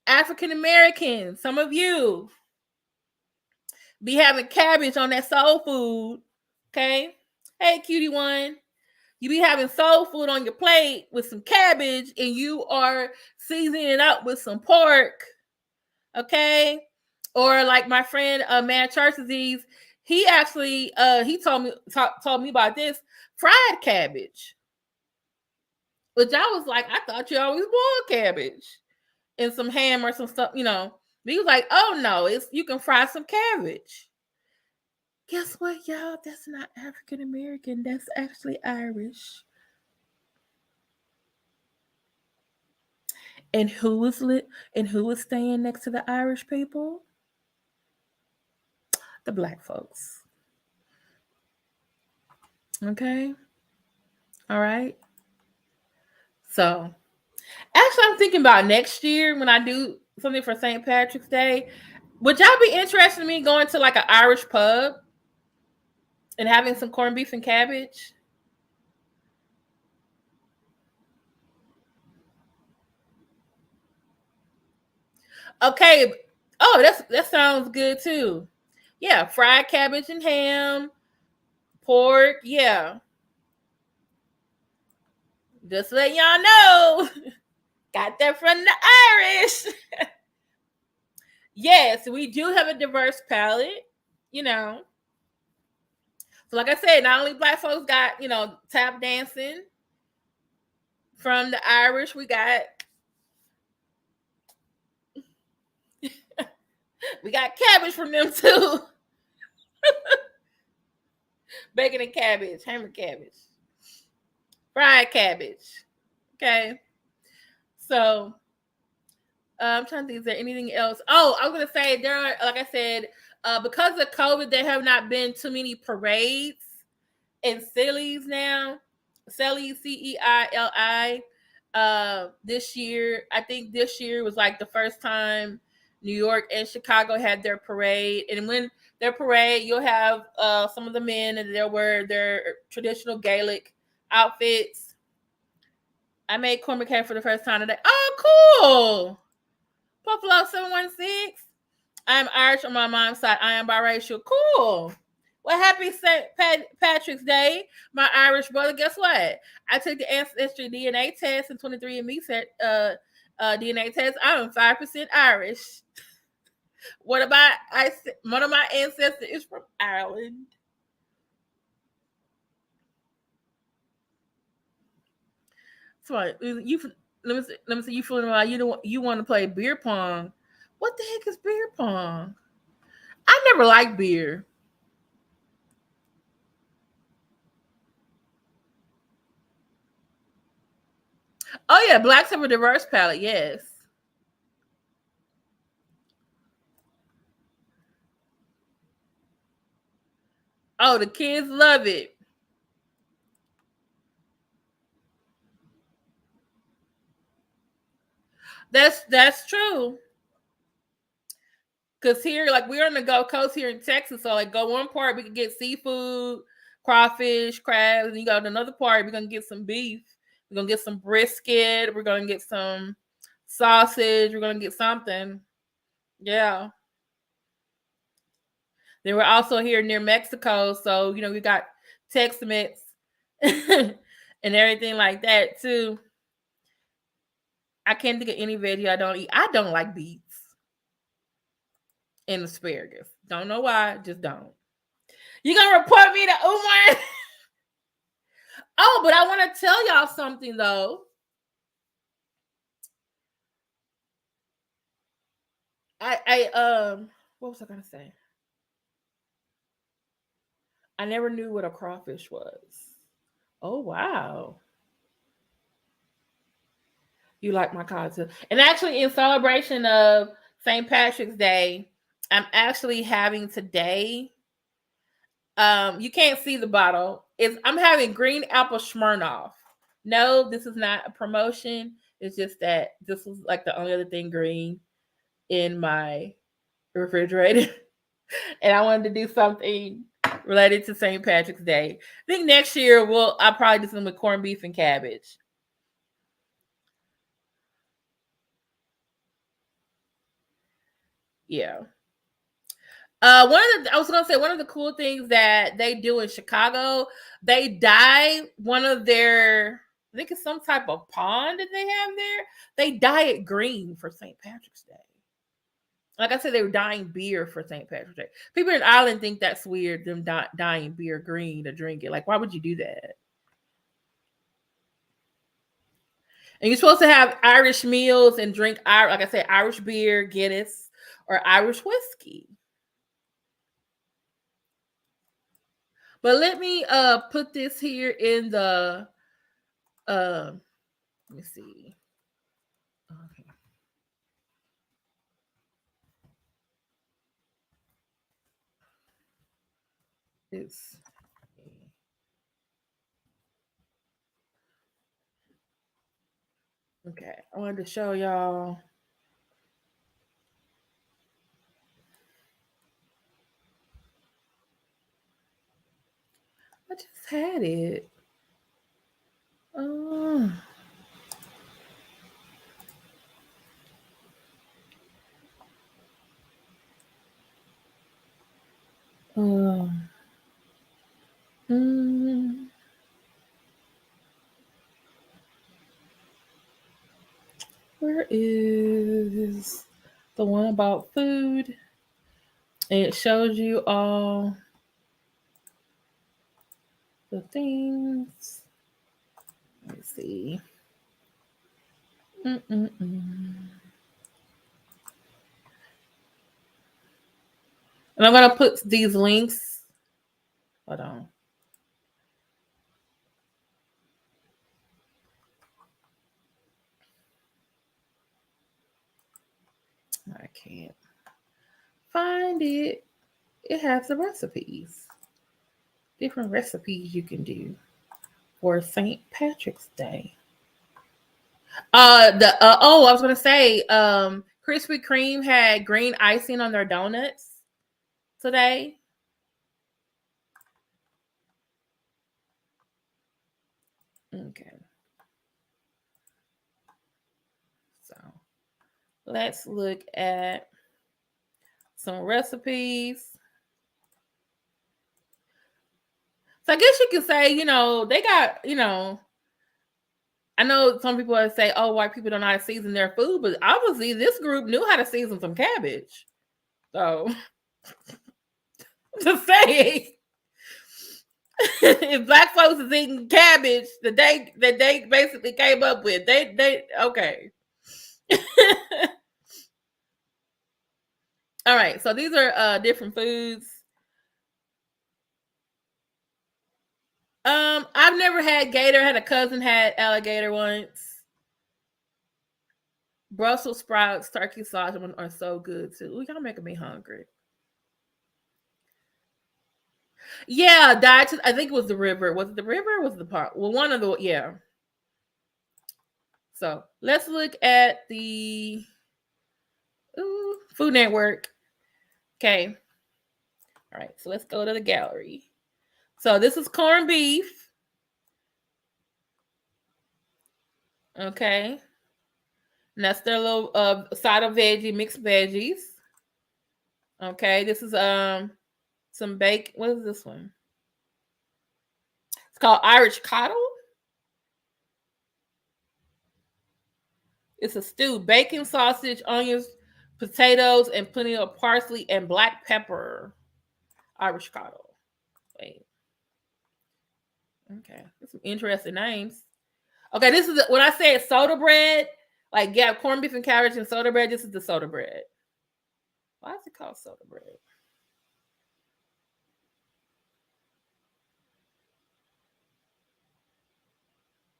African Americans, some of you be having cabbage on that soul food. Okay. Hey, cutie one. You be having soul food on your plate with some cabbage and you are seasoning it up with some pork. Okay. Or like my friend Man Church Disease, he actually he told me about this fried cabbage. Which I was like, I thought you always boiled cabbage. and some ham or some stuff, you know. But he was like, oh no, it's you can fry some cabbage. Guess what, y'all? That's not African American. That's actually Irish. And who was lit? And who was staying next to the Irish people? The black folks. Okay. All right. So actually, I'm thinking about next year when I do something for St. Patrick's Day. Would y'all be interested in me going to like an Irish pub and having some corned beef and cabbage? Okay. Oh, that sounds good too. Yeah, fried cabbage and ham, pork. Yeah, just let y'all know. Got that from the Irish. Yes, we do have a diverse palate. You know, so like I said, not only black folks got tap dancing from the Irish, we got cabbage from them too. Bacon and cabbage, ham and cabbage, fried cabbage. Okay, so I'm trying to think. Is there anything else? Oh, I was gonna say there are, like I said, because of COVID, there have not been too many parades and Cellies now. Cellies, CEILI. This year, I think this year was like the first time New York and Chicago had their parade. And when their parade, you'll have some of the men and they'll wear their traditional Gaelic outfits. I made corn cake for the first time today. Oh, cool. Buffalo 716. I'm Irish on my mom's side. I am biracial. Cool. Well, happy St. Patrick's Day, my Irish brother. Guess what? I took the ancestry DNA test and 23andMe DNA test. I'm 5% Irish. One of my ancestors is from Ireland. So you let me see. You feeling like you want to play beer pong? What the heck is beer pong? I never liked beer. Oh yeah, blacks have a diverse palate. Yes. Oh, the kids love it. That's true. Cause here, like we're on the Gulf Coast here in Texas, so like go one part we can get seafood, crawfish, crabs, and you go to another part we're gonna get some beef. We're gonna get some brisket. We're gonna get some sausage. We're gonna get something. Yeah. Then we're also here near Mexico, so we got Tex-Mex and everything like that too. I can't think of any veggie I don't eat. I don't like beets and asparagus. Don't know why, just don't. You gonna report me to Umar? Oh, but I want to tell y'all something though. I what was I gonna say? I never knew what a crawfish was. Oh wow. You like my content. And actually in celebration of St. Patrick's Day, I'm actually having today. You can't see the bottle. I'm having green apple Smirnoff. No, this is not a promotion. It's just that this was like the only other thing green in my refrigerator. And I wanted to do something related to St. Patrick's Day. I think next year I'll probably do something with corned beef and cabbage. Yeah. I was gonna say one of the cool things that they do in Chicago, they dye one of their, I think it's some type of pond that they have there. They dye it green for St. Patrick's Day. Like I said, they were dyeing beer for St. Patrick's Day. People in Ireland think that's weird, them dyeing beer green to drink it. Like, why would you do that? And you're supposed to have Irish meals and drink, like I said, Irish beer, Guinness, or Irish whiskey. But let me put this here in the let me see. Okay. It's okay. I wanted to show y'all. I just had it. Oh. Uh, mm, where is the one about food? It shows you all the things. Let me see. Mm-mm-mm. And I'm gonna put these links. Hold on. I can't find it. It has the recipes. Different recipes you can do for St. Patrick's Day. I was gonna say, Krispy Kreme had green icing on their donuts today. Okay. So let's look at some recipes. So I guess you could say, they got, I know some people would say, oh, white people don't know how to season their food, but obviously this group knew how to season some cabbage. So to say if black folks is eating cabbage that they basically came up with, they okay. All right, so these are different foods. I've never had gator. I had a cousin had alligator once. Brussels sprouts, turkey sausage are so good too. Ooh, y'all making me hungry. Yeah, diet. I think it was the river. Was it the river? Or was it the park? Well, one of the yeah. So let's look at the Food Network. Okay. All right. So let's go to the gallery. So this is corned beef. Okay. And that's their little side of veggie, mixed veggies. Okay. This is some bacon. What is this one? It's called Irish coddle. It's a stew, bacon, sausage, onions, potatoes, and plenty of parsley and black pepper. Irish coddle. Wait. Okay. That's some interesting names. Okay, this is when I say soda bread, like yeah, corned beef and carrots and soda bread. This is the soda bread. Why is it called soda bread?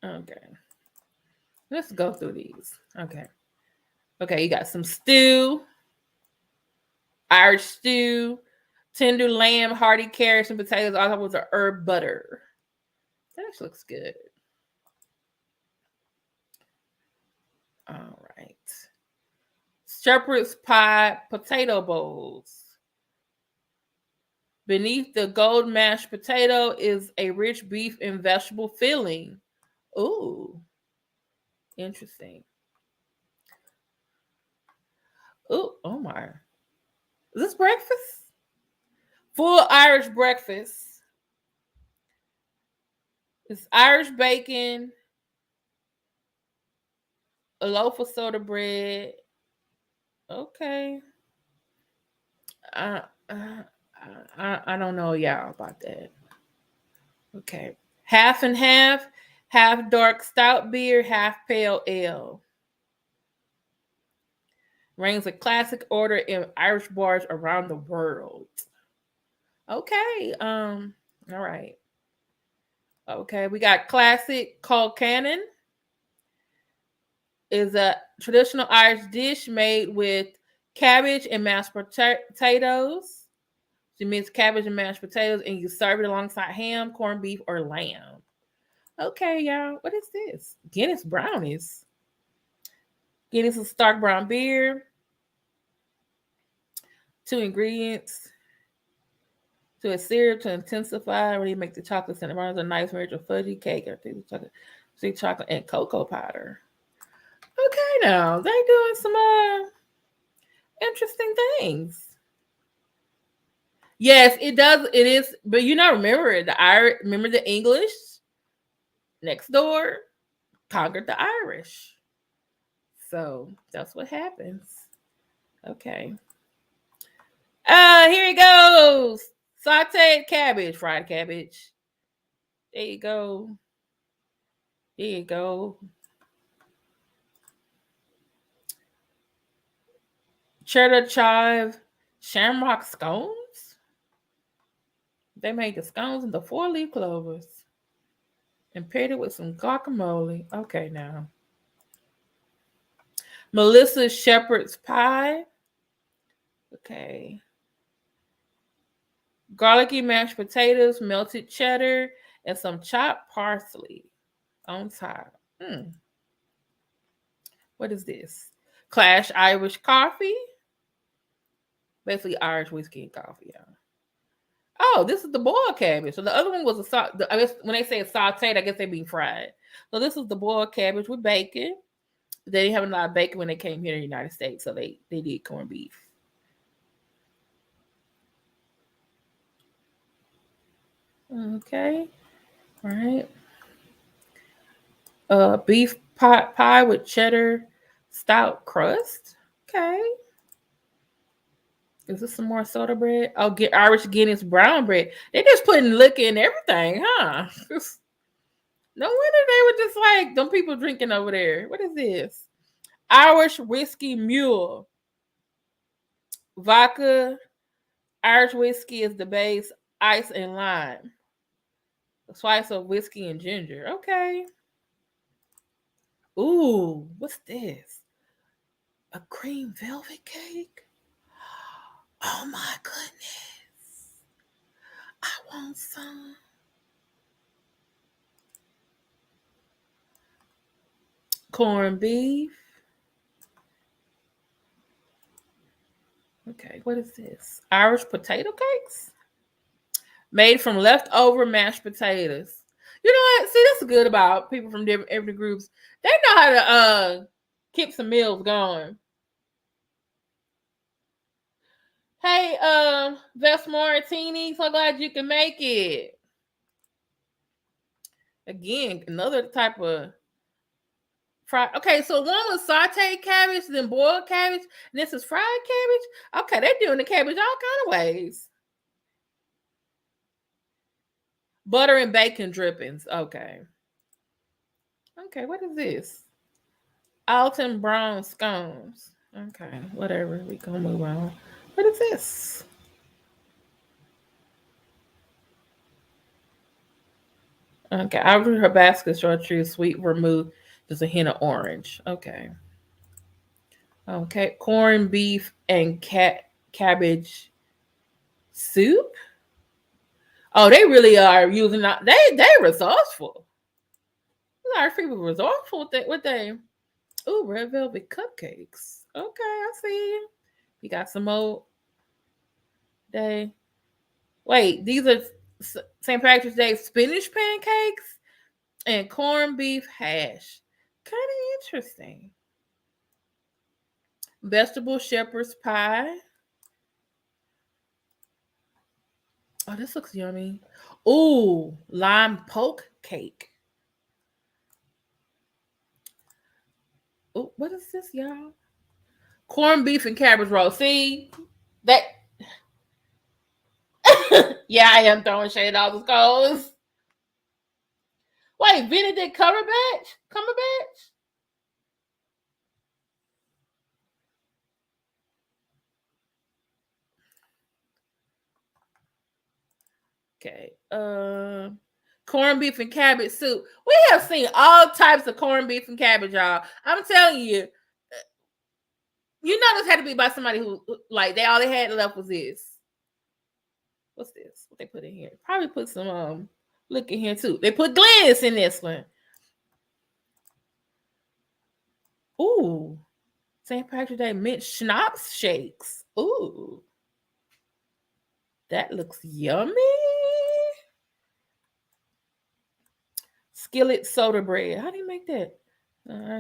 Okay. Let's go through these. Okay. Okay, you got some stew, Irish stew, tender lamb, hearty carrots and potatoes, all with the herb butter. That actually looks good. All right. Shepherd's pie potato bowls. Beneath the gold mashed potato is a rich beef and vegetable filling. Ooh, interesting. Ooh, oh my. Is this breakfast? Full Irish breakfast. It's Irish bacon, a loaf of soda bread. Okay. I, I, I don't know y'all about that. Okay. Half and half. half dark stout beer, half pale ale. Reigns a classic order in Irish bars around the world. Okay, all right. Okay, we got classic Colcannon. Is a traditional Irish dish made with cabbage and mashed potatoes. You mix cabbage and mashed potatoes and you serve it alongside ham, corned beef, or lamb. Okay, y'all. What is this? Guinness brownies. Guinness is dark brown beer. 2 ingredients. To a syrup to intensify. When you make the chocolate scent, brownies a nice marriage of fudgy cake or sweet chocolate, and cocoa powder. Okay, now they doing some interesting things. Yes, it does. It is, but remember remember the English next door conquered the Irish. So that's what happens. Okay. Here it goes. Sauteed cabbage, fried cabbage. There you go. There you go. Cheddar chive shamrock scones. They made the scones into 4-leaf clovers and paired it with some guacamole. Okay, now. Melissa's shepherd's pie. Okay. Garlicky mashed potatoes, melted cheddar, and some chopped parsley on top. What is this? Clash Irish coffee. Basically Irish whiskey and coffee, y'all. Oh, this is the boiled cabbage. So the other one was I guess when they say it's sauteed, I guess they mean fried. So this is the boiled cabbage with bacon. They didn't have a lot of bacon when they came here in the United States, so they did corned beef. Okay. All right. Beef pot pie with cheddar stout crust. Okay. Is this some more soda bread? Oh, get Irish Guinness brown bread. They just putting liquor in everything, huh? No wonder they were just like them people drinking over there. What is this? Irish whiskey mule. Vodka, Irish whiskey is the base, ice and lime. A slice of whiskey and ginger. Okay. Ooh, what's this? A cream velvet cake? Oh my goodness. I want some. Corned beef. Okay, what is this? Irish potato cakes? Made from leftover mashed potatoes. You know what? See, that's good about people from different groups. They know how to keep some meals going. Hey, Ves Martini, so glad you can make it. Again, another type of fried. Okay, so one was sauteed cabbage, then boiled cabbage, and this is fried cabbage. Okay, they're doing the cabbage all kind of ways. Butter and bacon drippings. Okay. Okay, what is this? Alton brown scones. Okay, whatever. We gonna move on. What is this? Okay, after her basket chartreuse, sweet vermouth, just a hint of orange. Okay. Okay, corned beef and cabbage soup. Oh, they really are using that. They resourceful. Irish people resourceful with they. Ooh, red velvet cupcakes. Okay, I see. You got some more day. Wait, these are St. Patrick's Day spinach pancakes and corned beef hash. Kind of interesting. Vegetable shepherd's pie. Oh, this looks yummy. Ooh, lime poke cake. Oh, what is this, y'all? Corned beef and cabbage roll. See that? Yeah, I am throwing shade all the skulls. Wait, Benedict Cumberbatch? Cumberbatch? Okay. Corned beef and cabbage soup. We have seen all types of corned beef and cabbage, y'all. I'm telling you, you know this had to be by somebody who like they all they had left was this. What's this? What they put in here? Probably put some look in here too. They put Glennis in this one. Ooh. St. Patrick's Day mint schnapps shakes. Ooh. That looks yummy. Skillet soda bread. How do you make that?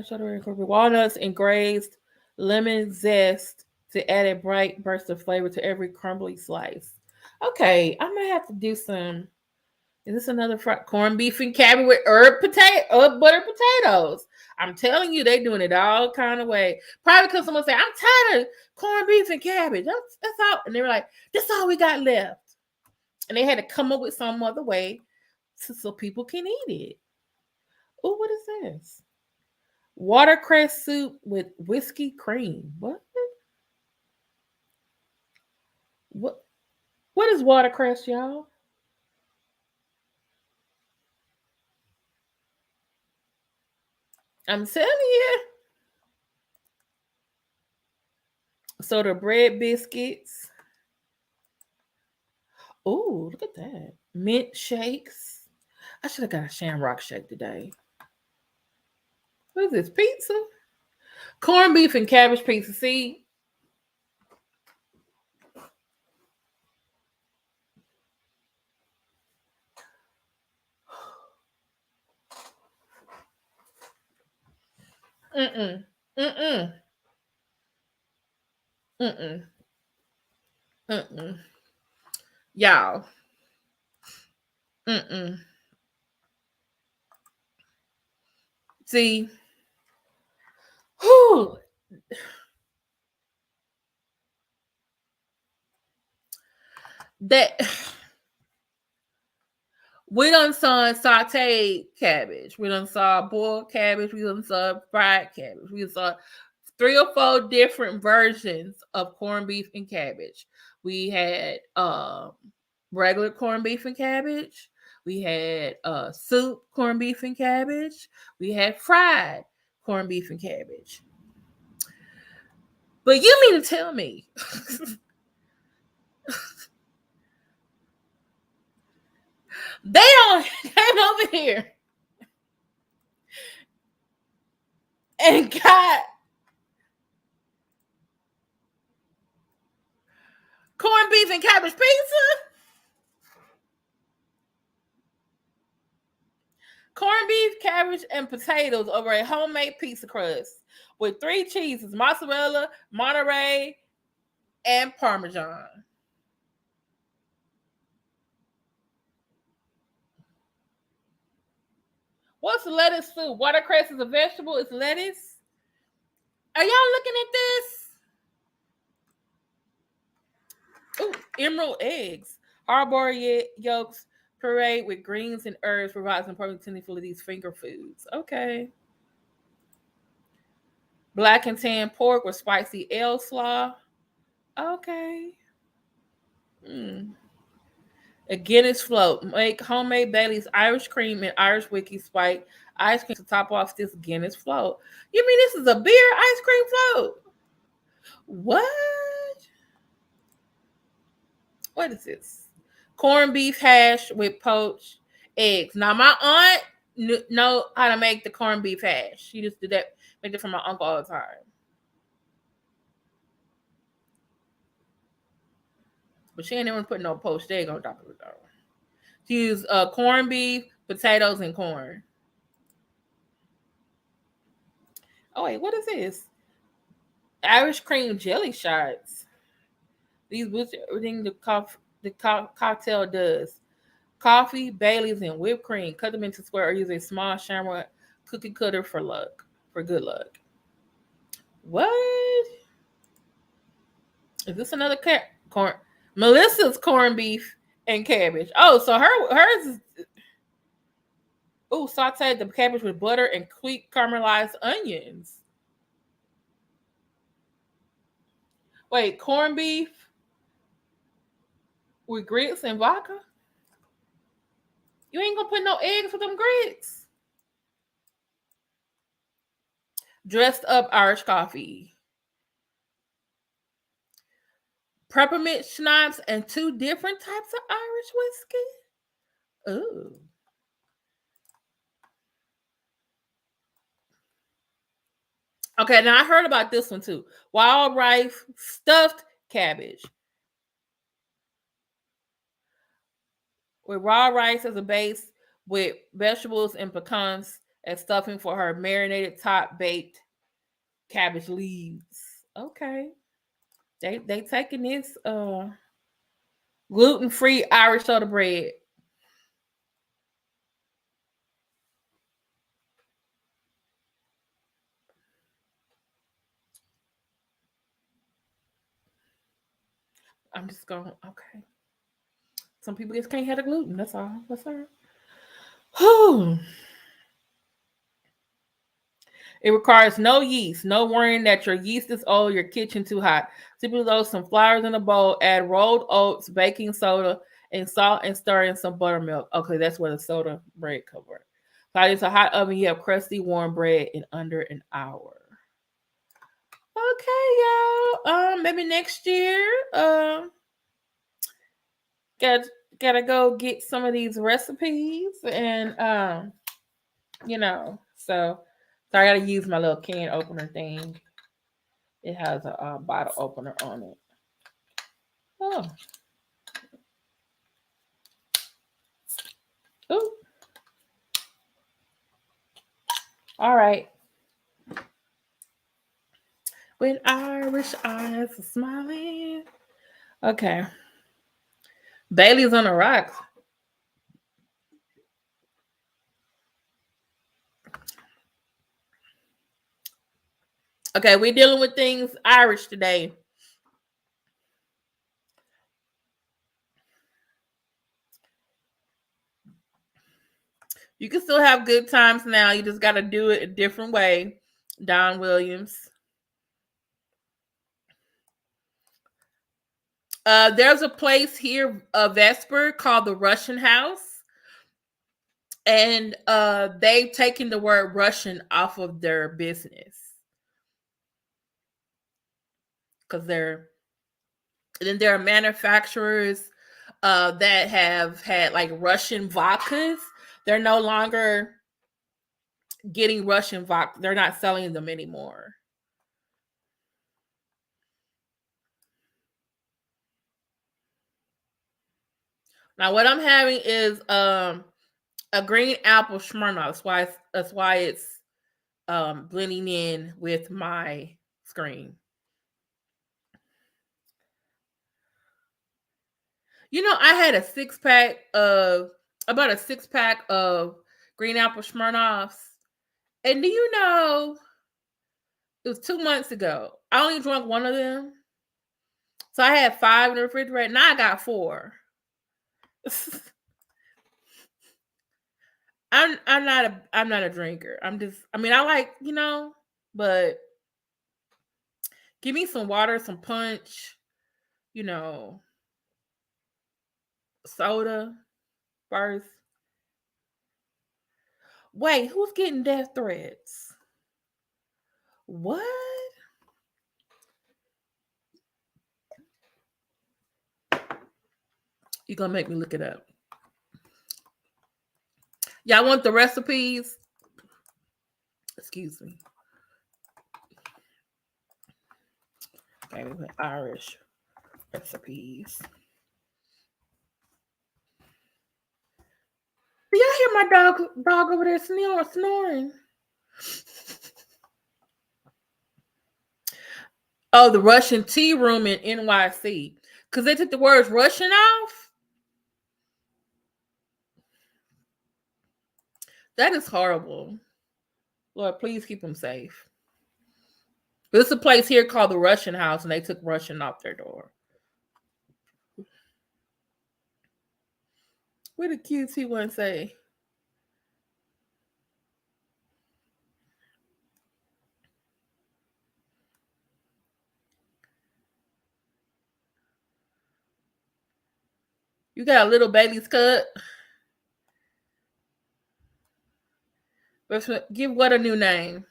Soda bread, walnuts and grazed lemon zest to add a bright burst of flavor to every crumbly slice. Okay, I might have to do some. Is this another corned beef and cabbage with butter potatoes? I'm telling you, they doing it all kind of way. Probably because someone said, I'm tired of corned beef and cabbage. That's all. And they were like, that's all we got left. And they had to come up with some other way so people can eat it. Oh, what is this? Watercress soup with whiskey cream. What? What is watercress, y'all? I'm telling you. So the bread biscuits. Oh, look at that. Mint shakes. I should have got a shamrock shake today. What is this? Pizza? Corned beef and cabbage pizza. See? Mm-mm. Mm-mm. Mm-mm. Mm-mm. Y'all. Mm-mm. See? Whew. That we done saw sauteed cabbage. We done saw boiled cabbage. We done saw fried cabbage. We saw 3 or 4 different versions of corned beef and cabbage. We had regular corned beef and cabbage. We had soup corned beef and cabbage. We had fried corned beef and cabbage. But you mean to tell me they don't came over here and got corned beef and cabbage pizza? Corned beef, cabbage, and potatoes over a homemade pizza crust with 3 cheeses: mozzarella, Monterey, and Parmesan. What's lettuce soup? Watercress is a vegetable. It's lettuce. Are y'all looking at this? Ooh, emerald eggs. Hard-boiled yolks pureed with greens and herbs provides some protein for these finger foods. Okay. Black and tan pork with spicy ale slaw. Okay. A Guinness float. Make homemade Bailey's Irish cream and Irish whiskey spike ice cream to top off this Guinness float. You mean this is a beer ice cream float? What? What is this? Corned beef hash with poached eggs. Now my aunt know how to make the corned beef hash. She just did that, make it for my uncle all the time. But she ain't even put no poached egg on top of it though. She used corned beef, potatoes, and corn. Oh wait, what is this? Irish cream jelly shots. These boosts everything the cocktail does. Coffee, Bailey's, and whipped cream. Cut them into square or use a small shamrock cookie cutter for luck. For good luck. What? Is this another corn? Melissa's corned beef and cabbage. Oh, so hers is. Oh, sauteed the cabbage with butter and quick caramelized onions. Wait, corned beef with grits and vodka? You ain't gonna put no eggs with them grits. Dressed up Irish coffee. Peppermint schnapps and 2 different types of Irish whiskey. Ooh. Okay, now I heard about this one too. Wild rice stuffed cabbage. With raw rice as a base, with vegetables and pecans as stuffing for her marinated top baked cabbage leaves. Okay. They taking this gluten-free Irish soda bread. I'm just going, okay. Some people just can't have the gluten. That's all. That's all. Whew. It requires no yeast, no worrying that your yeast is old, your kitchen too hot. Simply load some flour in a bowl, add rolled oats, baking soda, and salt, and stir in some buttermilk. Okay, that's where the soda bread cover. Slide into a hot oven. You have crusty, warm bread in under an hour. Okay, y'all. Maybe next year. Got gotta go get some of these recipes, and so I gotta use my little can opener thing. It has a bottle opener on it. Oh. Ooh. All right. With Irish eyes smiling. Okay. Bailey's on the rocks. Okay, we're dealing with things Irish today. You can still have good times now. You just got to do it a different way. Don Williams. There's a place here, Vesper, called the Russian House. And they've taken the word Russian off of their business. Because there are manufacturers that have had like Russian vodkas. They're no longer getting Russian vodka. They're not selling them anymore. Now what I'm having is a green apple Smirnoff. That's why it's blending in with my screen. You know, I had about a 6-pack of green apple Smirnoffs. And do you know, it was 2 months ago. I only drank one of them. So I had 5 in the refrigerator. Now I got 4. I'm not a drinker. I like, but give me some water, some punch, you know, soda first. Wait, who's getting death threats? What? You gonna make me look it up? Y'all want the recipes? Excuse me. Okay, we put Irish recipes. Do y'all hear my dog over there snoring? Oh, the Russian tea room in NYC. Because they took the words Russian off? That is horrible. Lord, please keep them safe. There's a place here called the Russian House, and they took Russian off their door. What did QT1 say? You got a little Bailey's cut. Give what a new name.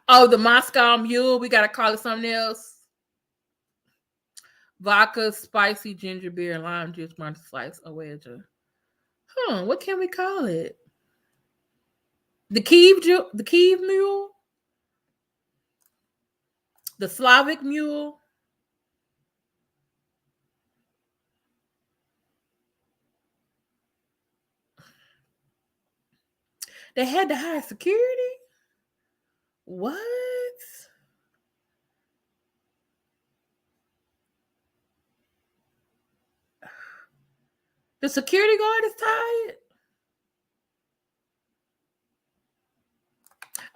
Oh, the Moscow Mule. We gotta call it something else. Vodka, spicy ginger beer, lime juice, munch slice, a wedge. What can we call it? The Kiev Mule, the Slavic Mule. They had to hire security. What? The security guard is tired.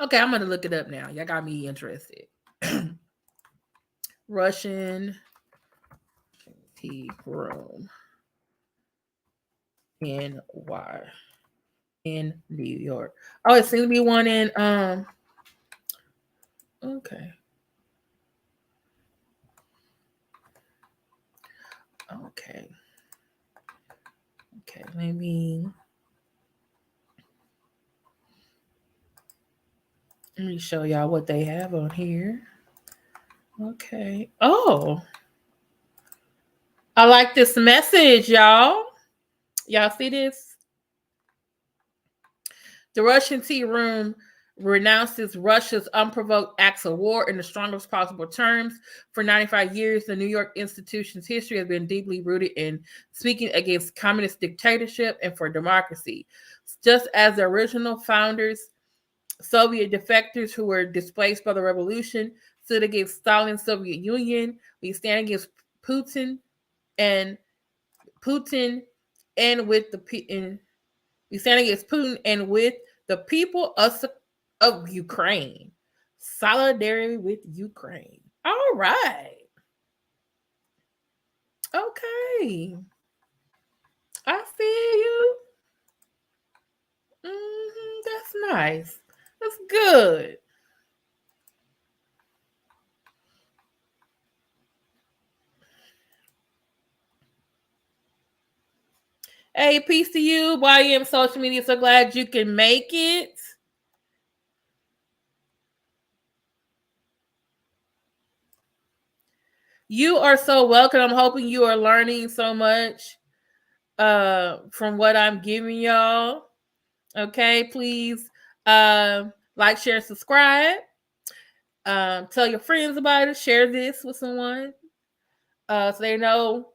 Okay, I'm gonna look it up now. Y'all got me interested. Russian tea room in Y in New York. Oh, it seems to be one in okay. Okay. Okay, let me show y'all what they have on here. Okay. Oh, I like this message, y'all. Y'all see this? The Russian tea room renounces Russia's unprovoked acts of war in the strongest possible terms. For 95 years, the New York institution's history has been deeply rooted in speaking against communist dictatorship and for democracy. Just as the original founders, Soviet defectors who were displaced by the revolution, stood against Stalin's Soviet Union, we stand against Putin and Putin and with the we stand against Putin and with the people of Ukraine. Solidarity with Ukraine. All right. Okay. I feel you. That's nice. That's good. Hey, peace to you. YM social media. So glad you can make it. You are so welcome. I'm hoping you are learning so much from what I'm giving y'all. Okay, please like, share, subscribe. Tell your friends about it. Share this with someone so they know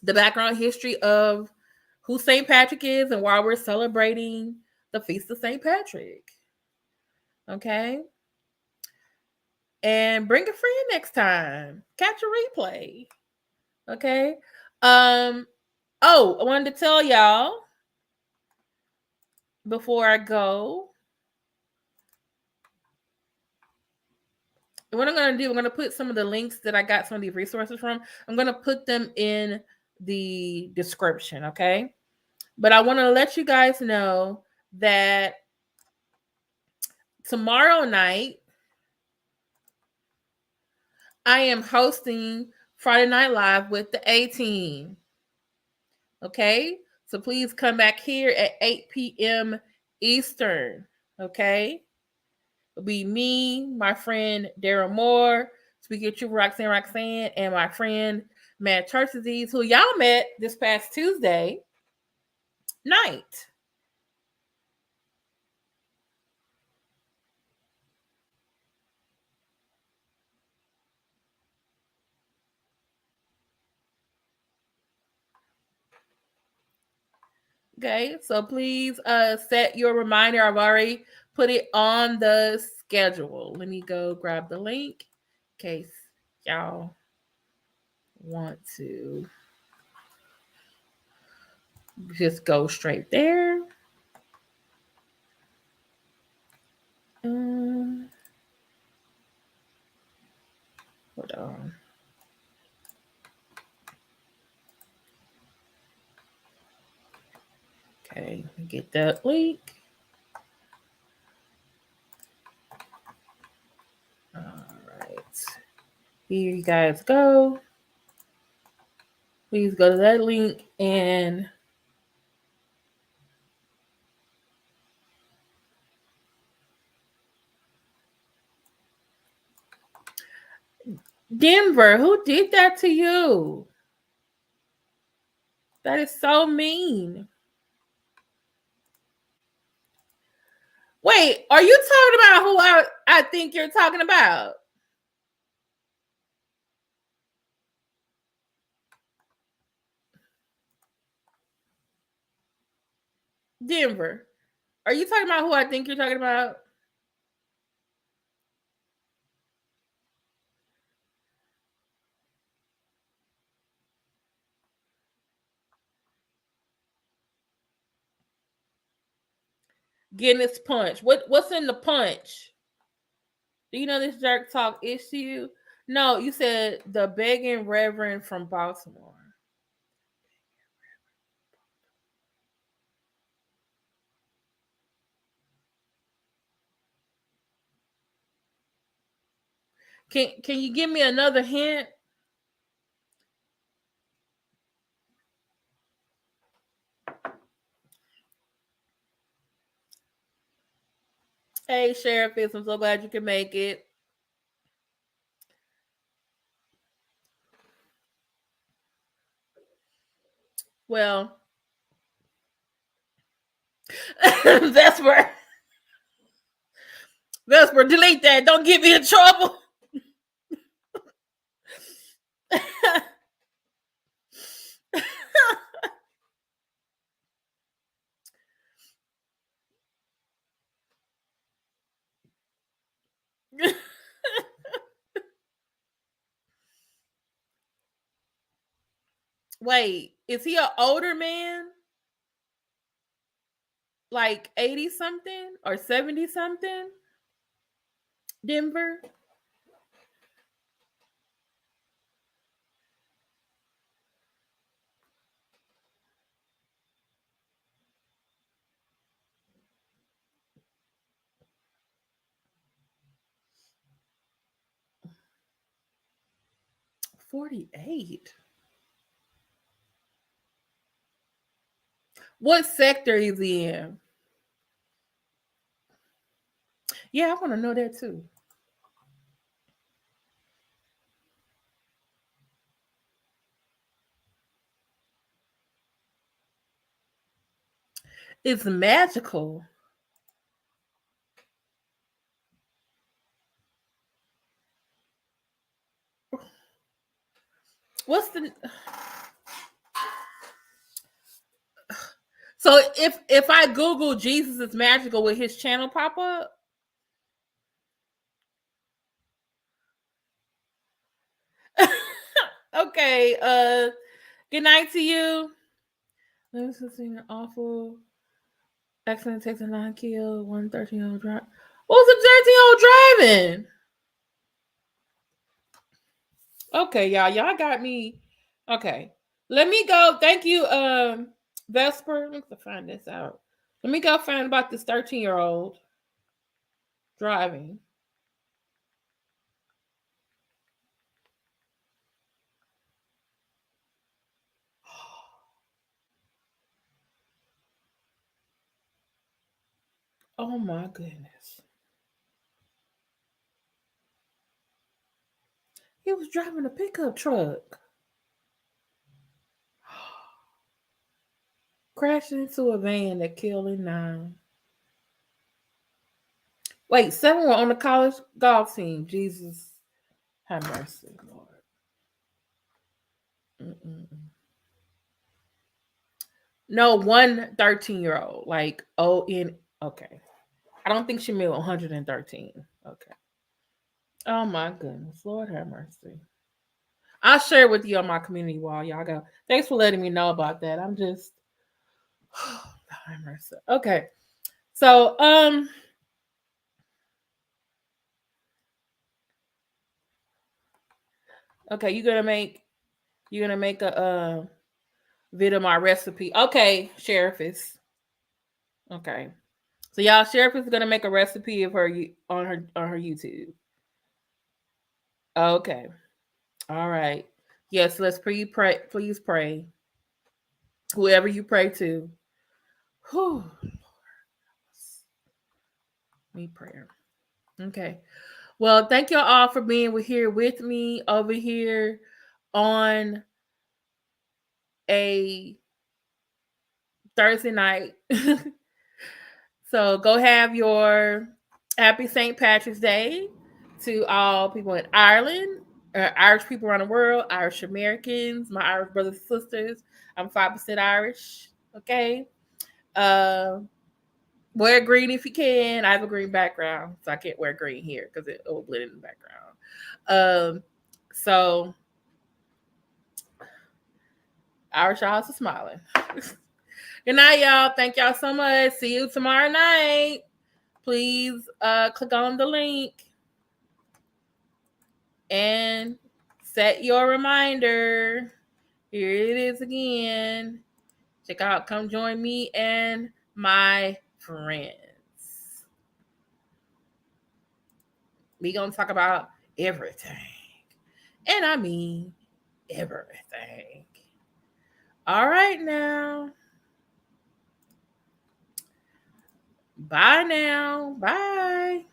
the background history of who St. Patrick is and why we're celebrating the Feast of St. Patrick. Okay? And bring a friend next time. Catch a replay. Okay? Oh, I wanted to tell y'all before I go. What I'm going to do, I'm going to put some of the links that I got some of these resources from. I'm going to put them in the description, okay? But I want to let you guys know that tomorrow night, I am hosting Friday Night Live with the A-Team. Okay? So please come back here at 8 p.m. Eastern. Okay? It'll be me, my friend Daryl Moore, Speaker Trooper Roxanne, and my friend Matt Church Disease, who y'all met this past Tuesday night. Okay, so please set your reminder. I've already put it on the schedule. Let me go grab the link in case y'all want to just go straight there. Hold on. Okay, get that link. Here you guys go. Please go to that link and Denver, who did that to you? That is so mean. Wait, are you talking about who I think you're talking about? Denver. Are you talking about who I think you're talking about? Guinness punch. What's in the punch? Do you know this jerk talk issue? No, you said the begging reverend from Baltimore. Can you give me another hint? Hey, Sheriff, I'm so glad you can make it. Well, that's where delete that. Don't get me in trouble. Wait, is he an older man? Like 80 something or 70 something? Denver? 48. What sector is he in? Yeah, I want to know that too. It's magical. What's the So if I Google Jesus is magical, will his channel pop up? Okay. Good night to you. This is an awful accident takes a 9 kill, 1 13-year-old drive. What was a 13-year-old driving? Okay, y'all got me. Okay. Let me go. Thank you, Vesper. Let me find this out. Let me go find about this 13-year-old driving. Oh my goodness. He was driving a pickup truck. Crashed into a van that killed 9. Wait, 7 were on the college golf team. Jesus have mercy, Lord. Mm-mm. No, one 13-year-old. Like, okay. I don't think she made 113. Okay. Oh my goodness. Lord have mercy. I'll share it with you on my community wall. Y'all go. Thanks for letting me know about that. I'm just God have mercy. Okay. So okay, you're gonna make a video my recipe. Okay, Sheriff is okay. So y'all, Sheriff is gonna make a recipe of her on her YouTube. Okay. All right. Yes, let's pray. Please pray. Whoever you pray to. Whew. Me prayer. Okay. Well, thank y'all all for being here with me over here on a Thursday night. So go have your happy St. Patrick's Day to all people in Ireland, Irish people around the world, Irish Americans, my Irish brothers and sisters. I'm 5% Irish. Okay. Uh, wear green if you can. I have a green background, so I can't wear green here because it will blend in the background. So Irish house is smiling. Good night, y'all. Thank y'all so much. See you tomorrow night. Please click on the link and set your reminder. Here it is again. Check out, come join me and my friends. We gonna talk about everything. And I mean everything. All right now. Bye now. Bye.